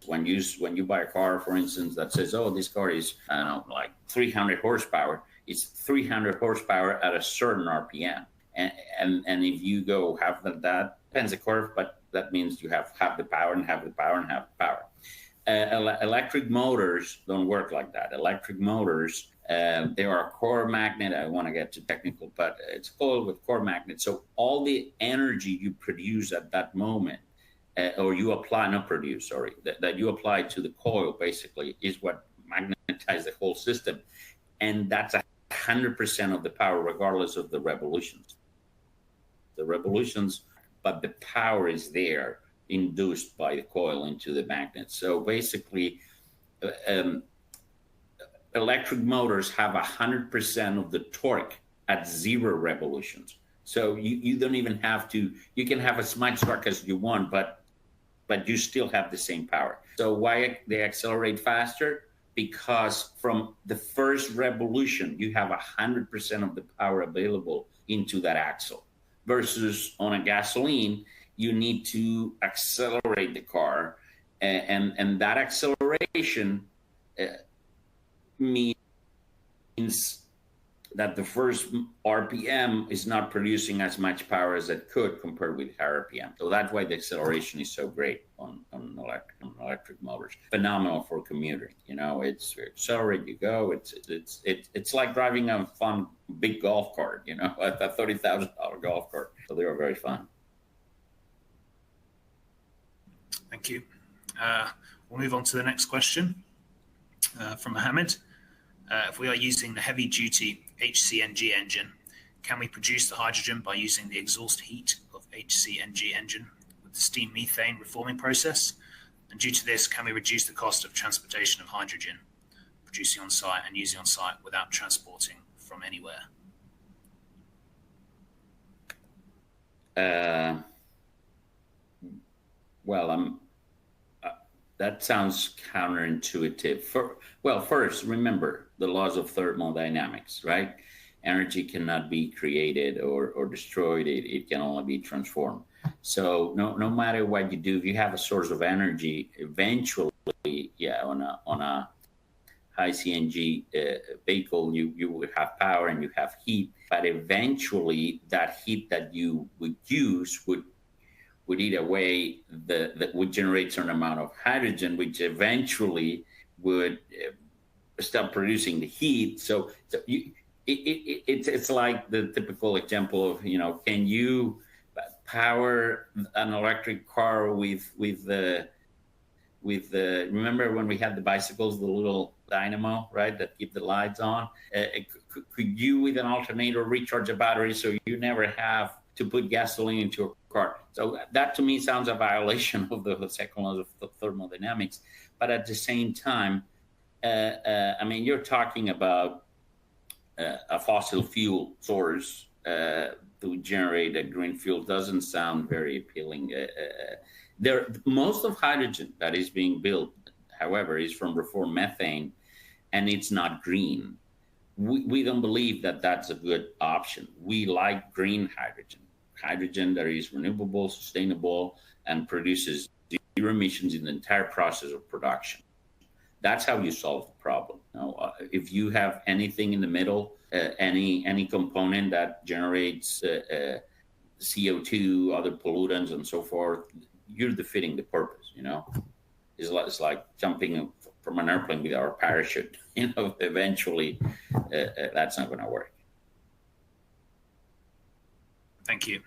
When you buy a car, for instance, that says, oh, this car is, I don't know, like 300 horsepower, it's 300 horsepower at a certain RPM. And if you go half of that, depends the curve, but that means you have half the power and half the power and half the power. Electric motors don't work like that. Electric motors, they are a core magnet. I want to get too technical, but it's coiled with core magnets. So all the energy you produce at that moment, or you apply, not produce, sorry, that you apply to the coil basically is what magnetizes the whole system. And that's 100% of the power, regardless of the revolutions. But the power is there, induced by the coil into the magnet. So basically, electric motors have 100% of the torque at 0 revolutions. So you don't even have to, you can have as much torque as you want, but you still have the same power. So why they accelerate faster? Because from the first revolution, you have 100% of the power available into that axle. Versus on a gasoline, you need to accelerate the car, and that acceleration means that the first RPM is not producing as much power as it could compared with higher RPM. So that's why the acceleration is so great on electric motors. Phenomenal for commuting. You know, it's accelerate, you go. It's like driving a fun big golf cart. You know, a $30,000 golf cart. So they are very fun. Thank you. We'll move on to the next question from Mohammed. If we are using the heavy-duty HCNG engine, can we produce the hydrogen by using the exhaust heat of HCNG engine with the steam methane reforming process? And due to this, can we reduce the cost of transportation of hydrogen, producing on site and using on site without transporting from anywhere? That sounds counterintuitive. First, remember the laws of thermodynamics, right? Energy cannot be created or destroyed. It can only be transformed. So no matter what you do, if you have a source of energy, eventually, on a high CNG vehicle, you would have power and you have heat. But eventually, that heat that you would use would eat away that would generate a certain amount of hydrogen, which eventually would stop producing the heat. So it's like the typical example of, can you power an electric car with the remember when we had the bicycles, the little dynamo, right, that keep the lights on? Could you, with an alternator, recharge a battery so you never have to put gasoline into a car? So that to me sounds a violation of the second law of thermodynamics. But at the same time, you're talking about a fossil fuel source to generate a green fuel. Doesn't sound very appealing. Most of hydrogen that is being built, however, is from reformed methane, and it's not green. We don't believe that that's a good option. We like green hydrogen that is renewable, sustainable, and produces zero emissions in the entire process of production. That's how you solve the problem. If you have anything in the middle, any component that generates CO2, other pollutants, and so forth, you're defeating the purpose. It's like jumping from an airplane without a parachute. Eventually, that's not going to work. Thank you.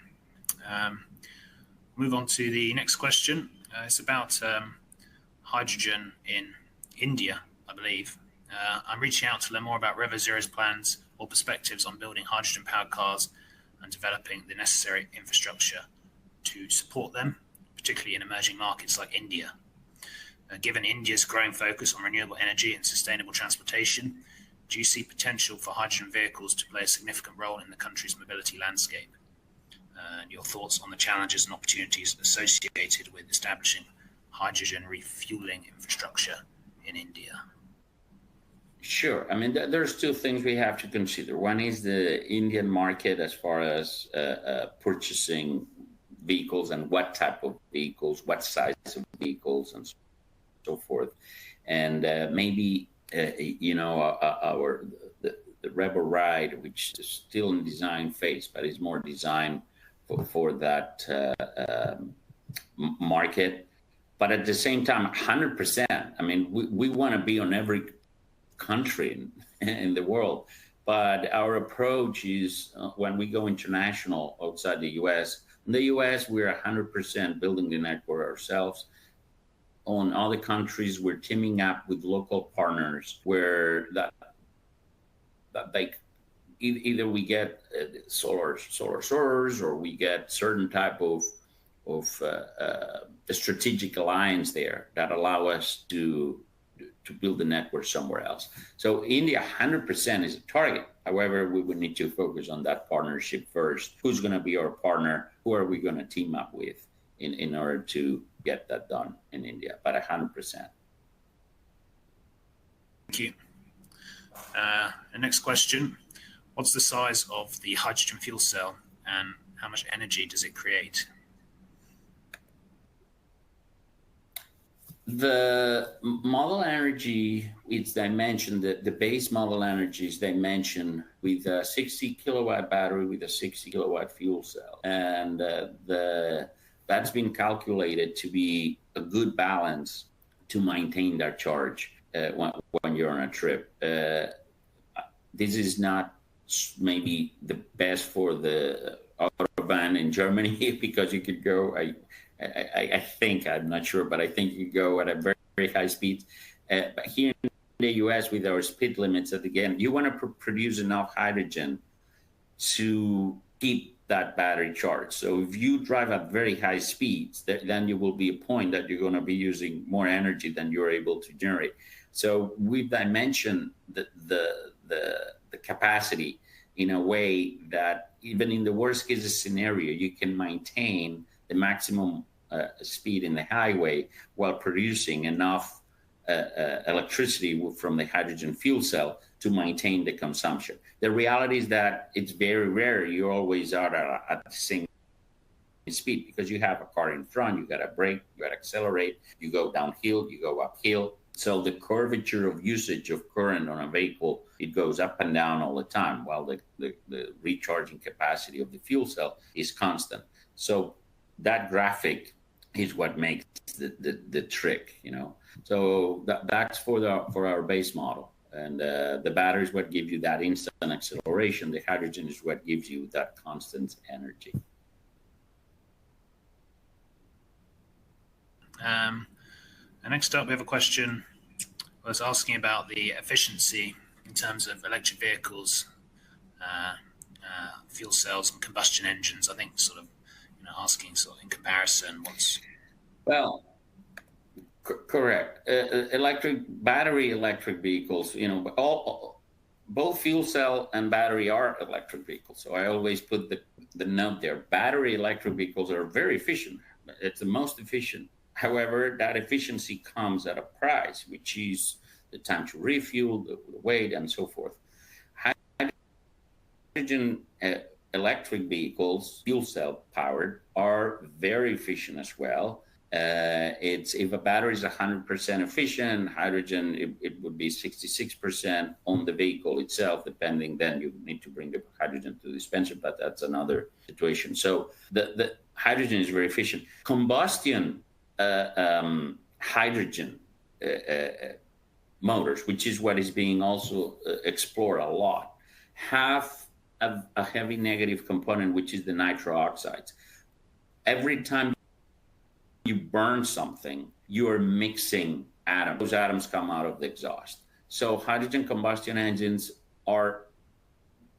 Move on to the next question. It's about hydrogen in India, I believe. I'm reaching out to learn more about REVO ZERO's plans or perspectives on building hydrogen-powered cars and developing the necessary infrastructure to support them, particularly in emerging markets like India. Given India's growing focus on renewable energy and sustainable transportation, do you see potential for hydrogen vehicles to play a significant role in the country's mobility landscape? And your thoughts on the challenges and opportunities associated with establishing hydrogen refueling infrastructure in India? Sure. There's two things we have to consider. One is the Indian market as far as purchasing vehicles and what type of vehicles, what size of vehicles, and so forth. And maybe, the REVO Ride, which is still in design phase, but is more designed for that market. But at the same time, 100%. We want to be on every country in the world. But our approach is when we go international outside the U.S. In the U.S., we're 100% building the network ourselves. On other countries, we're teaming up with local partners where that either we get solar source, or we get certain type of strategic alliance there that allow us to build the network somewhere else. So India 100% is a target. However, we would need to focus on that partnership first. Who's going to be our partner? Who are we going to team up with in order to get that done in India? But 100%. Thank you. The next question. What's the size of the hydrogen fuel cell and how much energy does it create? The model energy is dimensioned, the base model energy is dimensioned with a 60 kilowatt battery with a 60 kilowatt fuel cell. And that's been calculated to be a good balance to maintain that charge when you're on a trip. This is not maybe the best for the autobahn in Germany because you could go I think, I'm not sure, but I think you go at a very, very high speed. But here in the US, with our speed limits, that again, you want to produce enough hydrogen to keep that battery charged. So if you drive at very high speeds, then you will be a point that you're going to be using more energy than you're able to generate. So we've dimensioned the capacity in a way that even in the worst case scenario, you can maintain the maximum speed in the highway while producing enough electricity from the hydrogen fuel cell to maintain the consumption. The reality is that it's very rare you always are at the same speed, because you have a car in front, you got to brake, you got to accelerate, you go downhill, you go uphill. So the curvature of usage of current on a vehicle, it goes up and down all the time, while the recharging capacity of the fuel cell is constant. So that graphic is what makes the trick, you know. So that's for our base model. And the battery is what gives you that instant acceleration. The hydrogen is what gives you that constant energy. And next up, we have a question. I was asking about the efficiency in terms of electric vehicles, fuel cells, and combustion engines. I think sort of, asking sort of in comparison what's. Well, correct. Battery electric vehicles, both fuel cell and battery are electric vehicles. So I always put the note there. Battery electric vehicles are very efficient. It's the most efficient. However, that efficiency comes at a price, which is the time to refuel, the weight, and so forth. Hydrogen electric vehicles, fuel cell powered, are very efficient as well. If a battery is 100% efficient, hydrogen, it would be 66% on the vehicle itself, depending. Then you need to bring the hydrogen to the dispenser, but that's another situation. So the hydrogen is very efficient. Combustion hydrogen motors, which is what is being also explored a lot, have a heavy negative component, which is the nitro oxides. Every time you burn something, you are mixing atoms. Those atoms come out of the exhaust. So hydrogen combustion engines are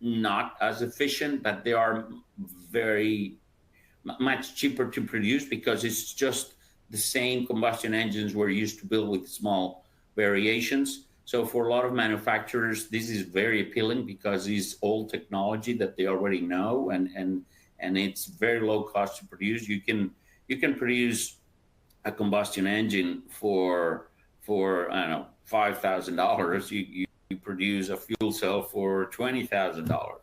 not as efficient, but they are very much cheaper to produce, because it's just the same combustion engines we're used to build with small variations. So for a lot of manufacturers, this is very appealing, because it's old technology that they already know, and it's very low cost to produce. You can produce a combustion engine for I don't know, $5,000. You produce a fuel cell for $20,000,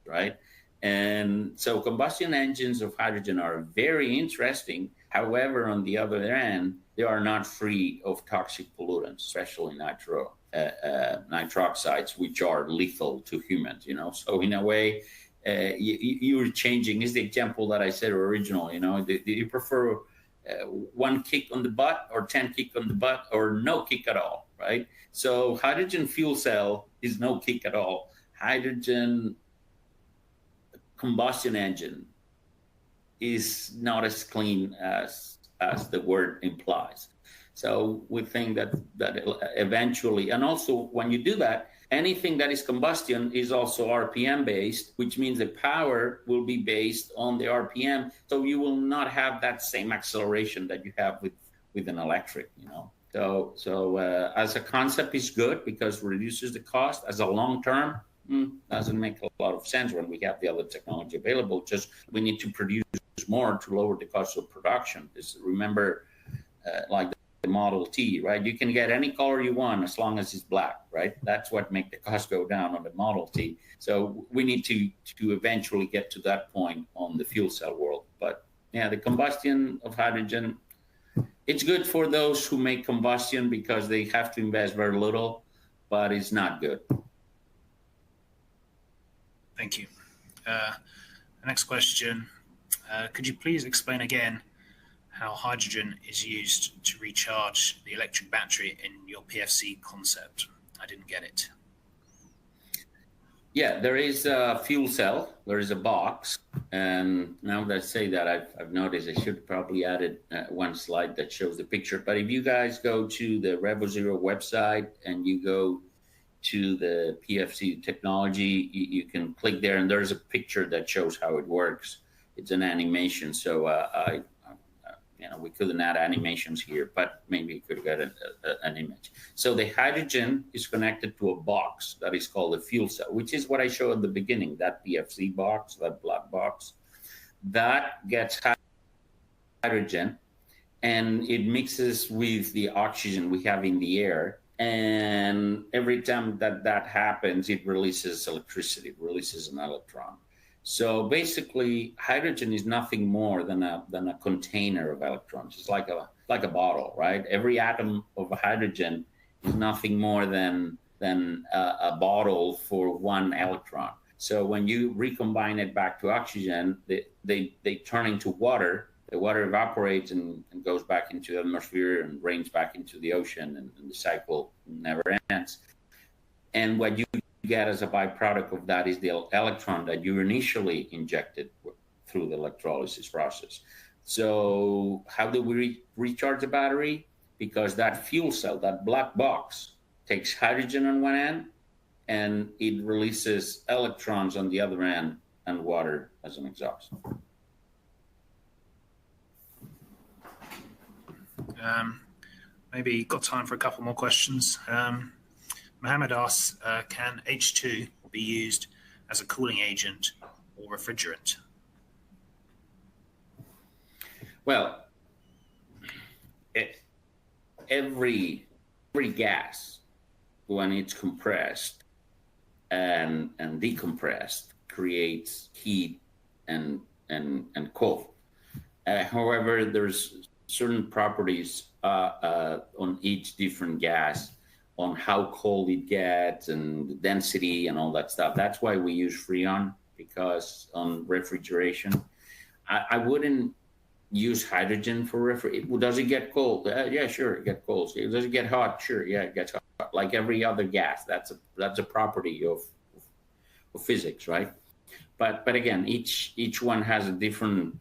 right? And so combustion engines of hydrogen are very interesting. However, on the other end, they are not free of toxic pollutants, especially nitroxides, which are lethal to humans. So in a way, you're changing. Is the example that I said originally. Do you prefer one kick on the butt, or 10 kick on the butt, or no kick at all, right? So hydrogen fuel cell is no kick at all. Hydrogen combustion engine is not as clean as the word implies. So we think that eventually, and also when you do that, anything that is combustion is also RPM based, which means the power will be based on the RPM. So you will not have that same acceleration that you have with an electric, So as a concept is good, because it reduces the cost. As a long term, doesn't make a lot of sense when we have the other technology available. Just we need to produce more to lower the cost of production. Remember, like the Model T, right? You can get any color you want as long as it's black, right? That's what makes the cost go down on the Model T. So we need to eventually get to that point on the fuel cell world. But yeah, the combustion of hydrogen, it's good for those who make combustion, because they have to invest very little, but it's not good. Thank you. The next question. Could you please explain again how hydrogen is used to recharge the electric battery in your pFC concept? I didn't get it. Yeah, there is a fuel cell. There is a box, and now that I say that, I've noticed I should probably added one slide that shows the picture. But if you guys go to the REVO ZERO website and you go to the pFC technology, you can click there, and there's a picture that shows how it works. It's an animation, so we couldn't add animations here, but maybe you could get an image. So the hydrogen is connected to a box that is called a fuel cell, which is what I showed at the beginning, that pFC box, that black box. That gets hydrogen, and it mixes with the oxygen we have in the air. And every time that happens, it releases electricity, it releases an electron. So basically, hydrogen is nothing more than a container of electrons. It's like a bottle, right? Every atom of hydrogen is nothing more than a bottle for one electron. So when you recombine it back to oxygen, they turn into water. The water evaporates and goes back into the atmosphere and rains back into the ocean, and the cycle never ends. And what you get as a byproduct of that is the electron that you initially injected through the electrolysis process. So how do we recharge the battery? Because that fuel cell, that black box, takes hydrogen on one end and it releases electrons on the other end and water as an exhaust. Maybe got time for a couple more questions. Mohammed asks, can H2 be used as a cooling agent or refrigerant? Well, every gas, when it's compressed and decompressed, creates heat and cold. However, there's certain properties on each different gas, on how cold it gets and the density and all that stuff. That's why we use Freon, because on refrigeration, I wouldn't use hydrogen for does it get cold? Yeah, sure, it gets cold. Does it get hot? Sure, yeah, it gets hot. Like every other gas, that's a property of physics, right? But again, each one has a different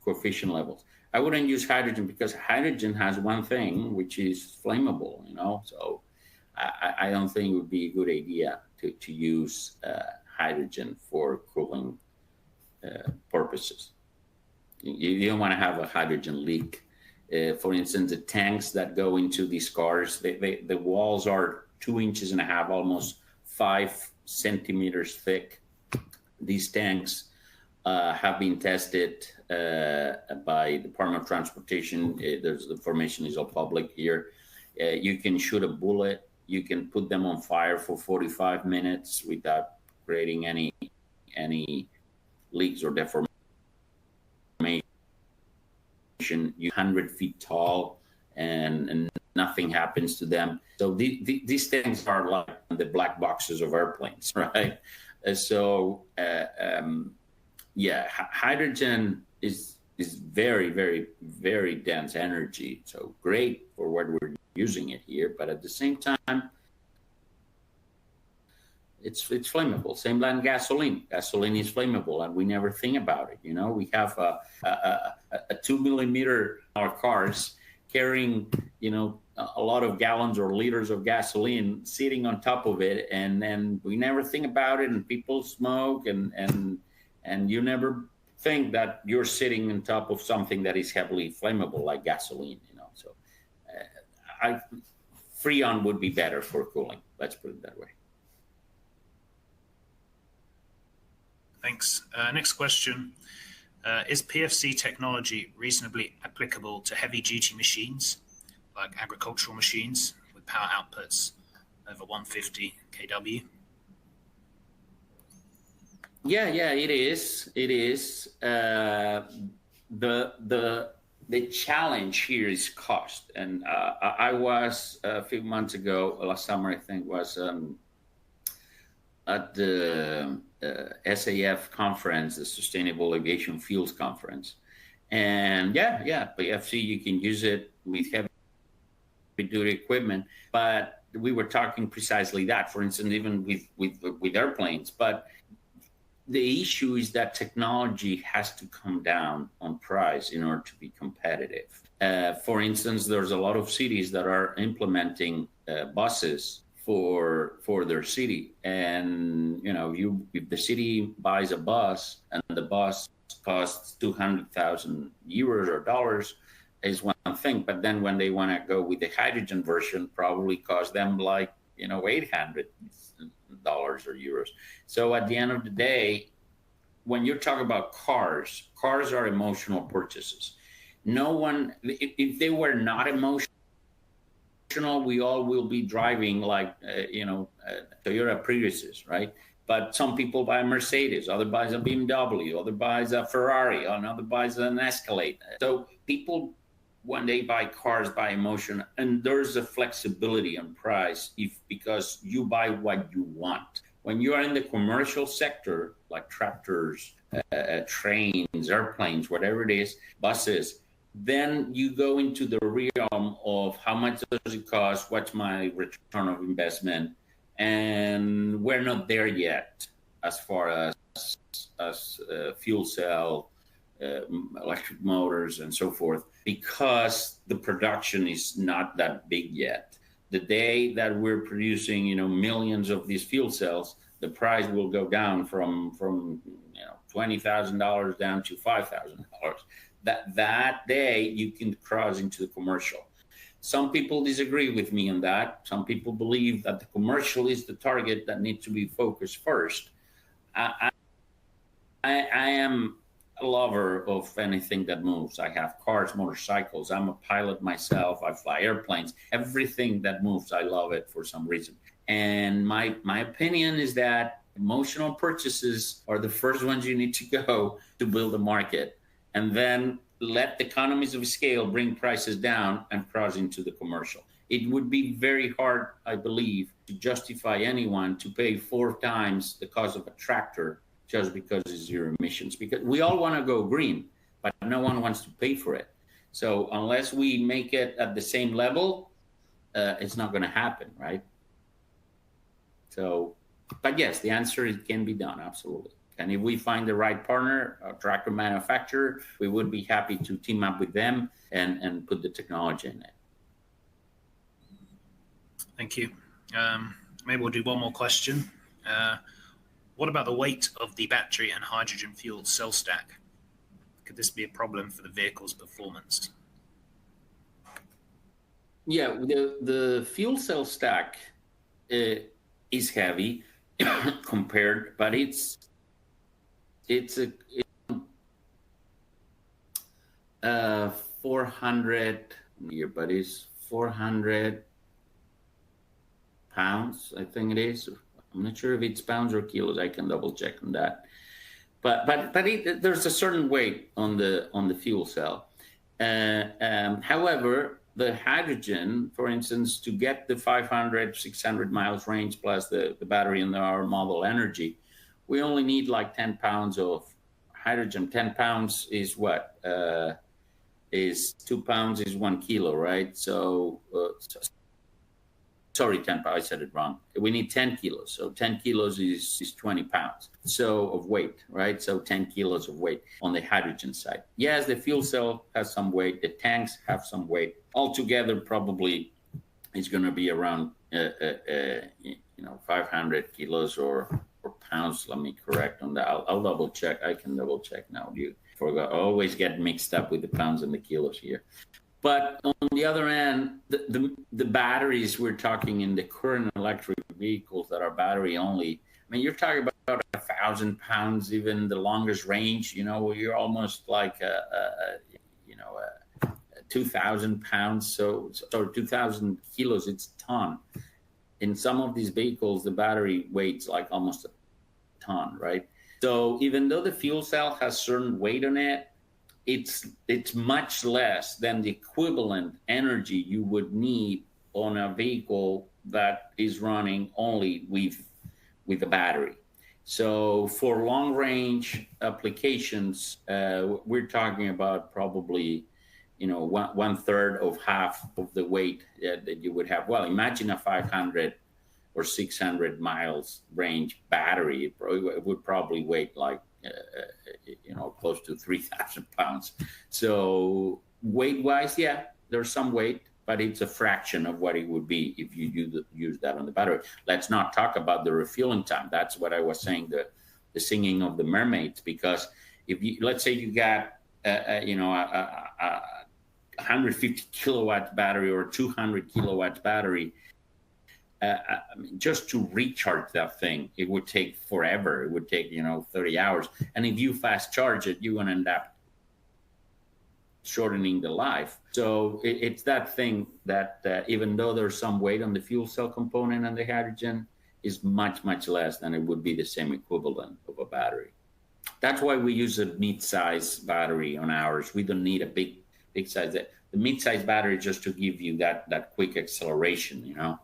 coefficient levels. I wouldn't use hydrogen because hydrogen has one thing, which is flammable, so I don't think it would be a good idea to use hydrogen for cooling purposes. You don't want to have a hydrogen leak. For instance, the tanks that go into these cars, the walls are 2.5 inches, almost 5 centimeters thick. These tanks have been tested by Department of Transportation. There's the information is all public here. You can shoot a bullet. You can put them on fire for 45 minutes without creating any leaks or deformation. You're 100 feet tall, and nothing happens to them. So these things are like the black boxes of airplanes, right? Hydrogen is very, very, very dense energy. So great for what we're using it here, but at the same time, it's flammable. Same like gasoline. Gasoline is flammable, and we never think about it. We have a 2 millimeter cars carrying, a lot of gallons or liters of gasoline sitting on top of it, and then we never think about it, and people smoke, and you never think that you're sitting on top of something that is heavily flammable like gasoline. So Freon would be better for cooling. Let's put it that way. Thanks. Next question. Is pFC technology reasonably applicable to heavy-duty machines, like agricultural machines with power outputs over 150 kW? Yeah, it is. It is. The challenge here is cost. And I was a few months ago, last summer I think, was at the SAF conference, the Sustainable Aviation Fuels Conference. And pFC, you can use it with heavy duty equipment, but we were talking precisely that, for instance, even with airplanes. But the issue is that technology has to come down on price in order to be competitive. For instance, there's a lot of cities that are implementing buses for their city, and if the city buys a bus and the bus costs 200,000 euros or dollars, is one thing. But then when they want to go with the hydrogen version, probably cost them like $800 or euros. So at the end of the day, when you talk about cars are emotional purchases. No one, if they were not emotional, we all will be driving like Toyota Priuses, right? But some people buy a Mercedes, other buys a BMW, other buys a Ferrari, another buys an Escalade. So people, when they buy cars, buy emotion, and there's a flexibility on price because you buy what you want. When you are in the commercial sector, like tractors, trains, airplanes, whatever it is, buses, then you go into the realm of how much does it cost, what's my return of investment, and we're not there yet as far as fuel cell, electric motors, and so forth, because the production is not that big yet. The day that we're producing, millions of these fuel cells, the price will go down from $20,000 down to $5,000. That day you can cross into the commercial. Some people disagree with me on that. Some people believe that the commercial is the target that needs to be focused first. I am a lover of anything that moves. I have cars, motorcycles. I'm a pilot myself. I fly airplanes. Everything that moves, I love it for some reason. And my opinion is that emotional purchases are the first ones you need to go to build a market. And then let the economies of scale bring prices down and cross into the commercial. It would be very hard, I believe, to justify anyone to pay 4 times the cost of a tractor just because it's zero emissions. Because we all want to go green, but no one wants to pay for it. So unless we make it at the same level, it's not going to happen, right? So, but yes, the answer is it can be done, absolutely. And if we find the right partner, a tractor manufacturer, we would be happy to team up with them and put the technology in it. Thank you. Maybe we'll do one more question. What about the weight of the battery and hydrogen fuel cell stack? Could this be a problem for the vehicle's performance? Yeah, the fuel cell stack is heavy compared, but it's 400 here, but it's 400 pounds, I think it is. I'm not sure if it's pounds or kilos. I can double check on that. But there's a certain weight on the fuel cell. However, the hydrogen, for instance, to get the 500, 600 miles range plus the battery and our model energy, we only need like 10 pounds of hydrogen. 10 pounds is what? Is 2 pounds is 1 kilo, right? So, sorry, 10 pounds, I said it wrong. We need 10 kilos. So 10 kilos is 20 pounds. So of weight, right? So 10 kilos of weight on the hydrogen side. Yes, the fuel cell has some weight. The tanks have some weight. Altogether, probably it's going to be around, 500 kilos or pounds. Let me correct on that. I'll double check. I can double check now. You forgot. I always get mixed up with the pounds and the kilos here. But on the other end, the batteries we're talking in the current electric vehicles that are battery only, I mean, you're talking about 1,000 pounds, even the longest range, you're almost like 2,000 pounds. So 2,000 kilos, it's a ton. In some of these vehicles, the battery weight's like almost a ton, right? So even though the fuel cell has certain weight on it, it's much less than the equivalent energy you would need on a vehicle that is running only with a battery. So for long range applications, we're talking about probably you know, one third of half of the weight that you would have. Well, imagine a 500 or 600 miles range battery. It would probably weigh like, you know, close to 3,000 pounds. So weight wise, yeah, there's some weight, but it's a fraction of what it would be if you use that on the battery. Let's not talk about the refueling time. That's what I was saying, the singing of the mermaids, because if you, let's say you got, you know, a 150 kilowatt battery or 200 kilowatt battery, just to recharge that thing, it would take forever. It would take, you know, 30 hours. And if you fast charge it, you're going to end up shortening the life. So it's that thing that even though there's some weight on the fuel cell component and the hydrogen, is much, much less than it would be the same equivalent of a battery. That's why we use a mid-size battery on ours. We don't need a big size. The mid-size battery just to give you that quick acceleration, you know.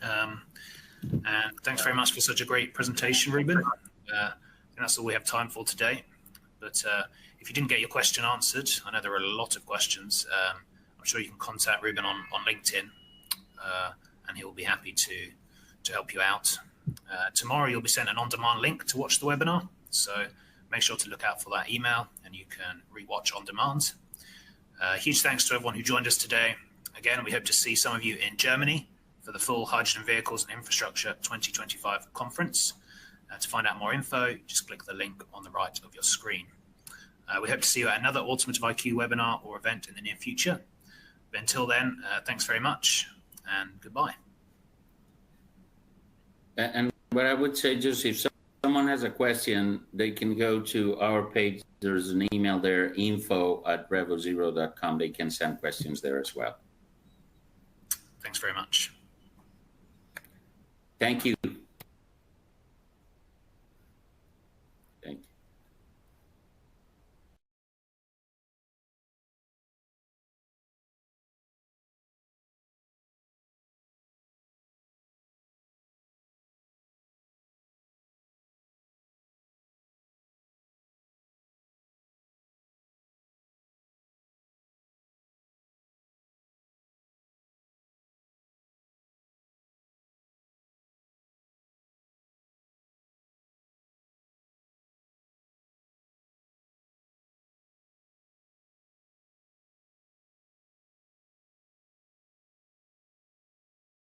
And thanks very much for such a great presentation, Ruben. That's all we have time for today. But if you didn't get your question answered, I know there are a lot of questions. I'm sure you can contact Ruben on LinkedIn, and he'll be happy to help you out. Tomorrow you'll be sent an on-demand link to watch the webinar, so make sure to look out for that email and you can rewatch on demand. Huge thanks to everyone who joined us today. Again, we hope to see some of you in Germany for the full Hydrogen Vehicles and Infrastructure 2025 conference. To find out more info, just click the link on the right of your screen. We hope to see you at another Automotive IQ webinar or event in the near future. But until then, thanks very much and goodbye. And what I would say, just if someone has a question, they can go to our page. There's an email there, info@revozero.com. They can send questions there as well. Thanks very much. Thank you.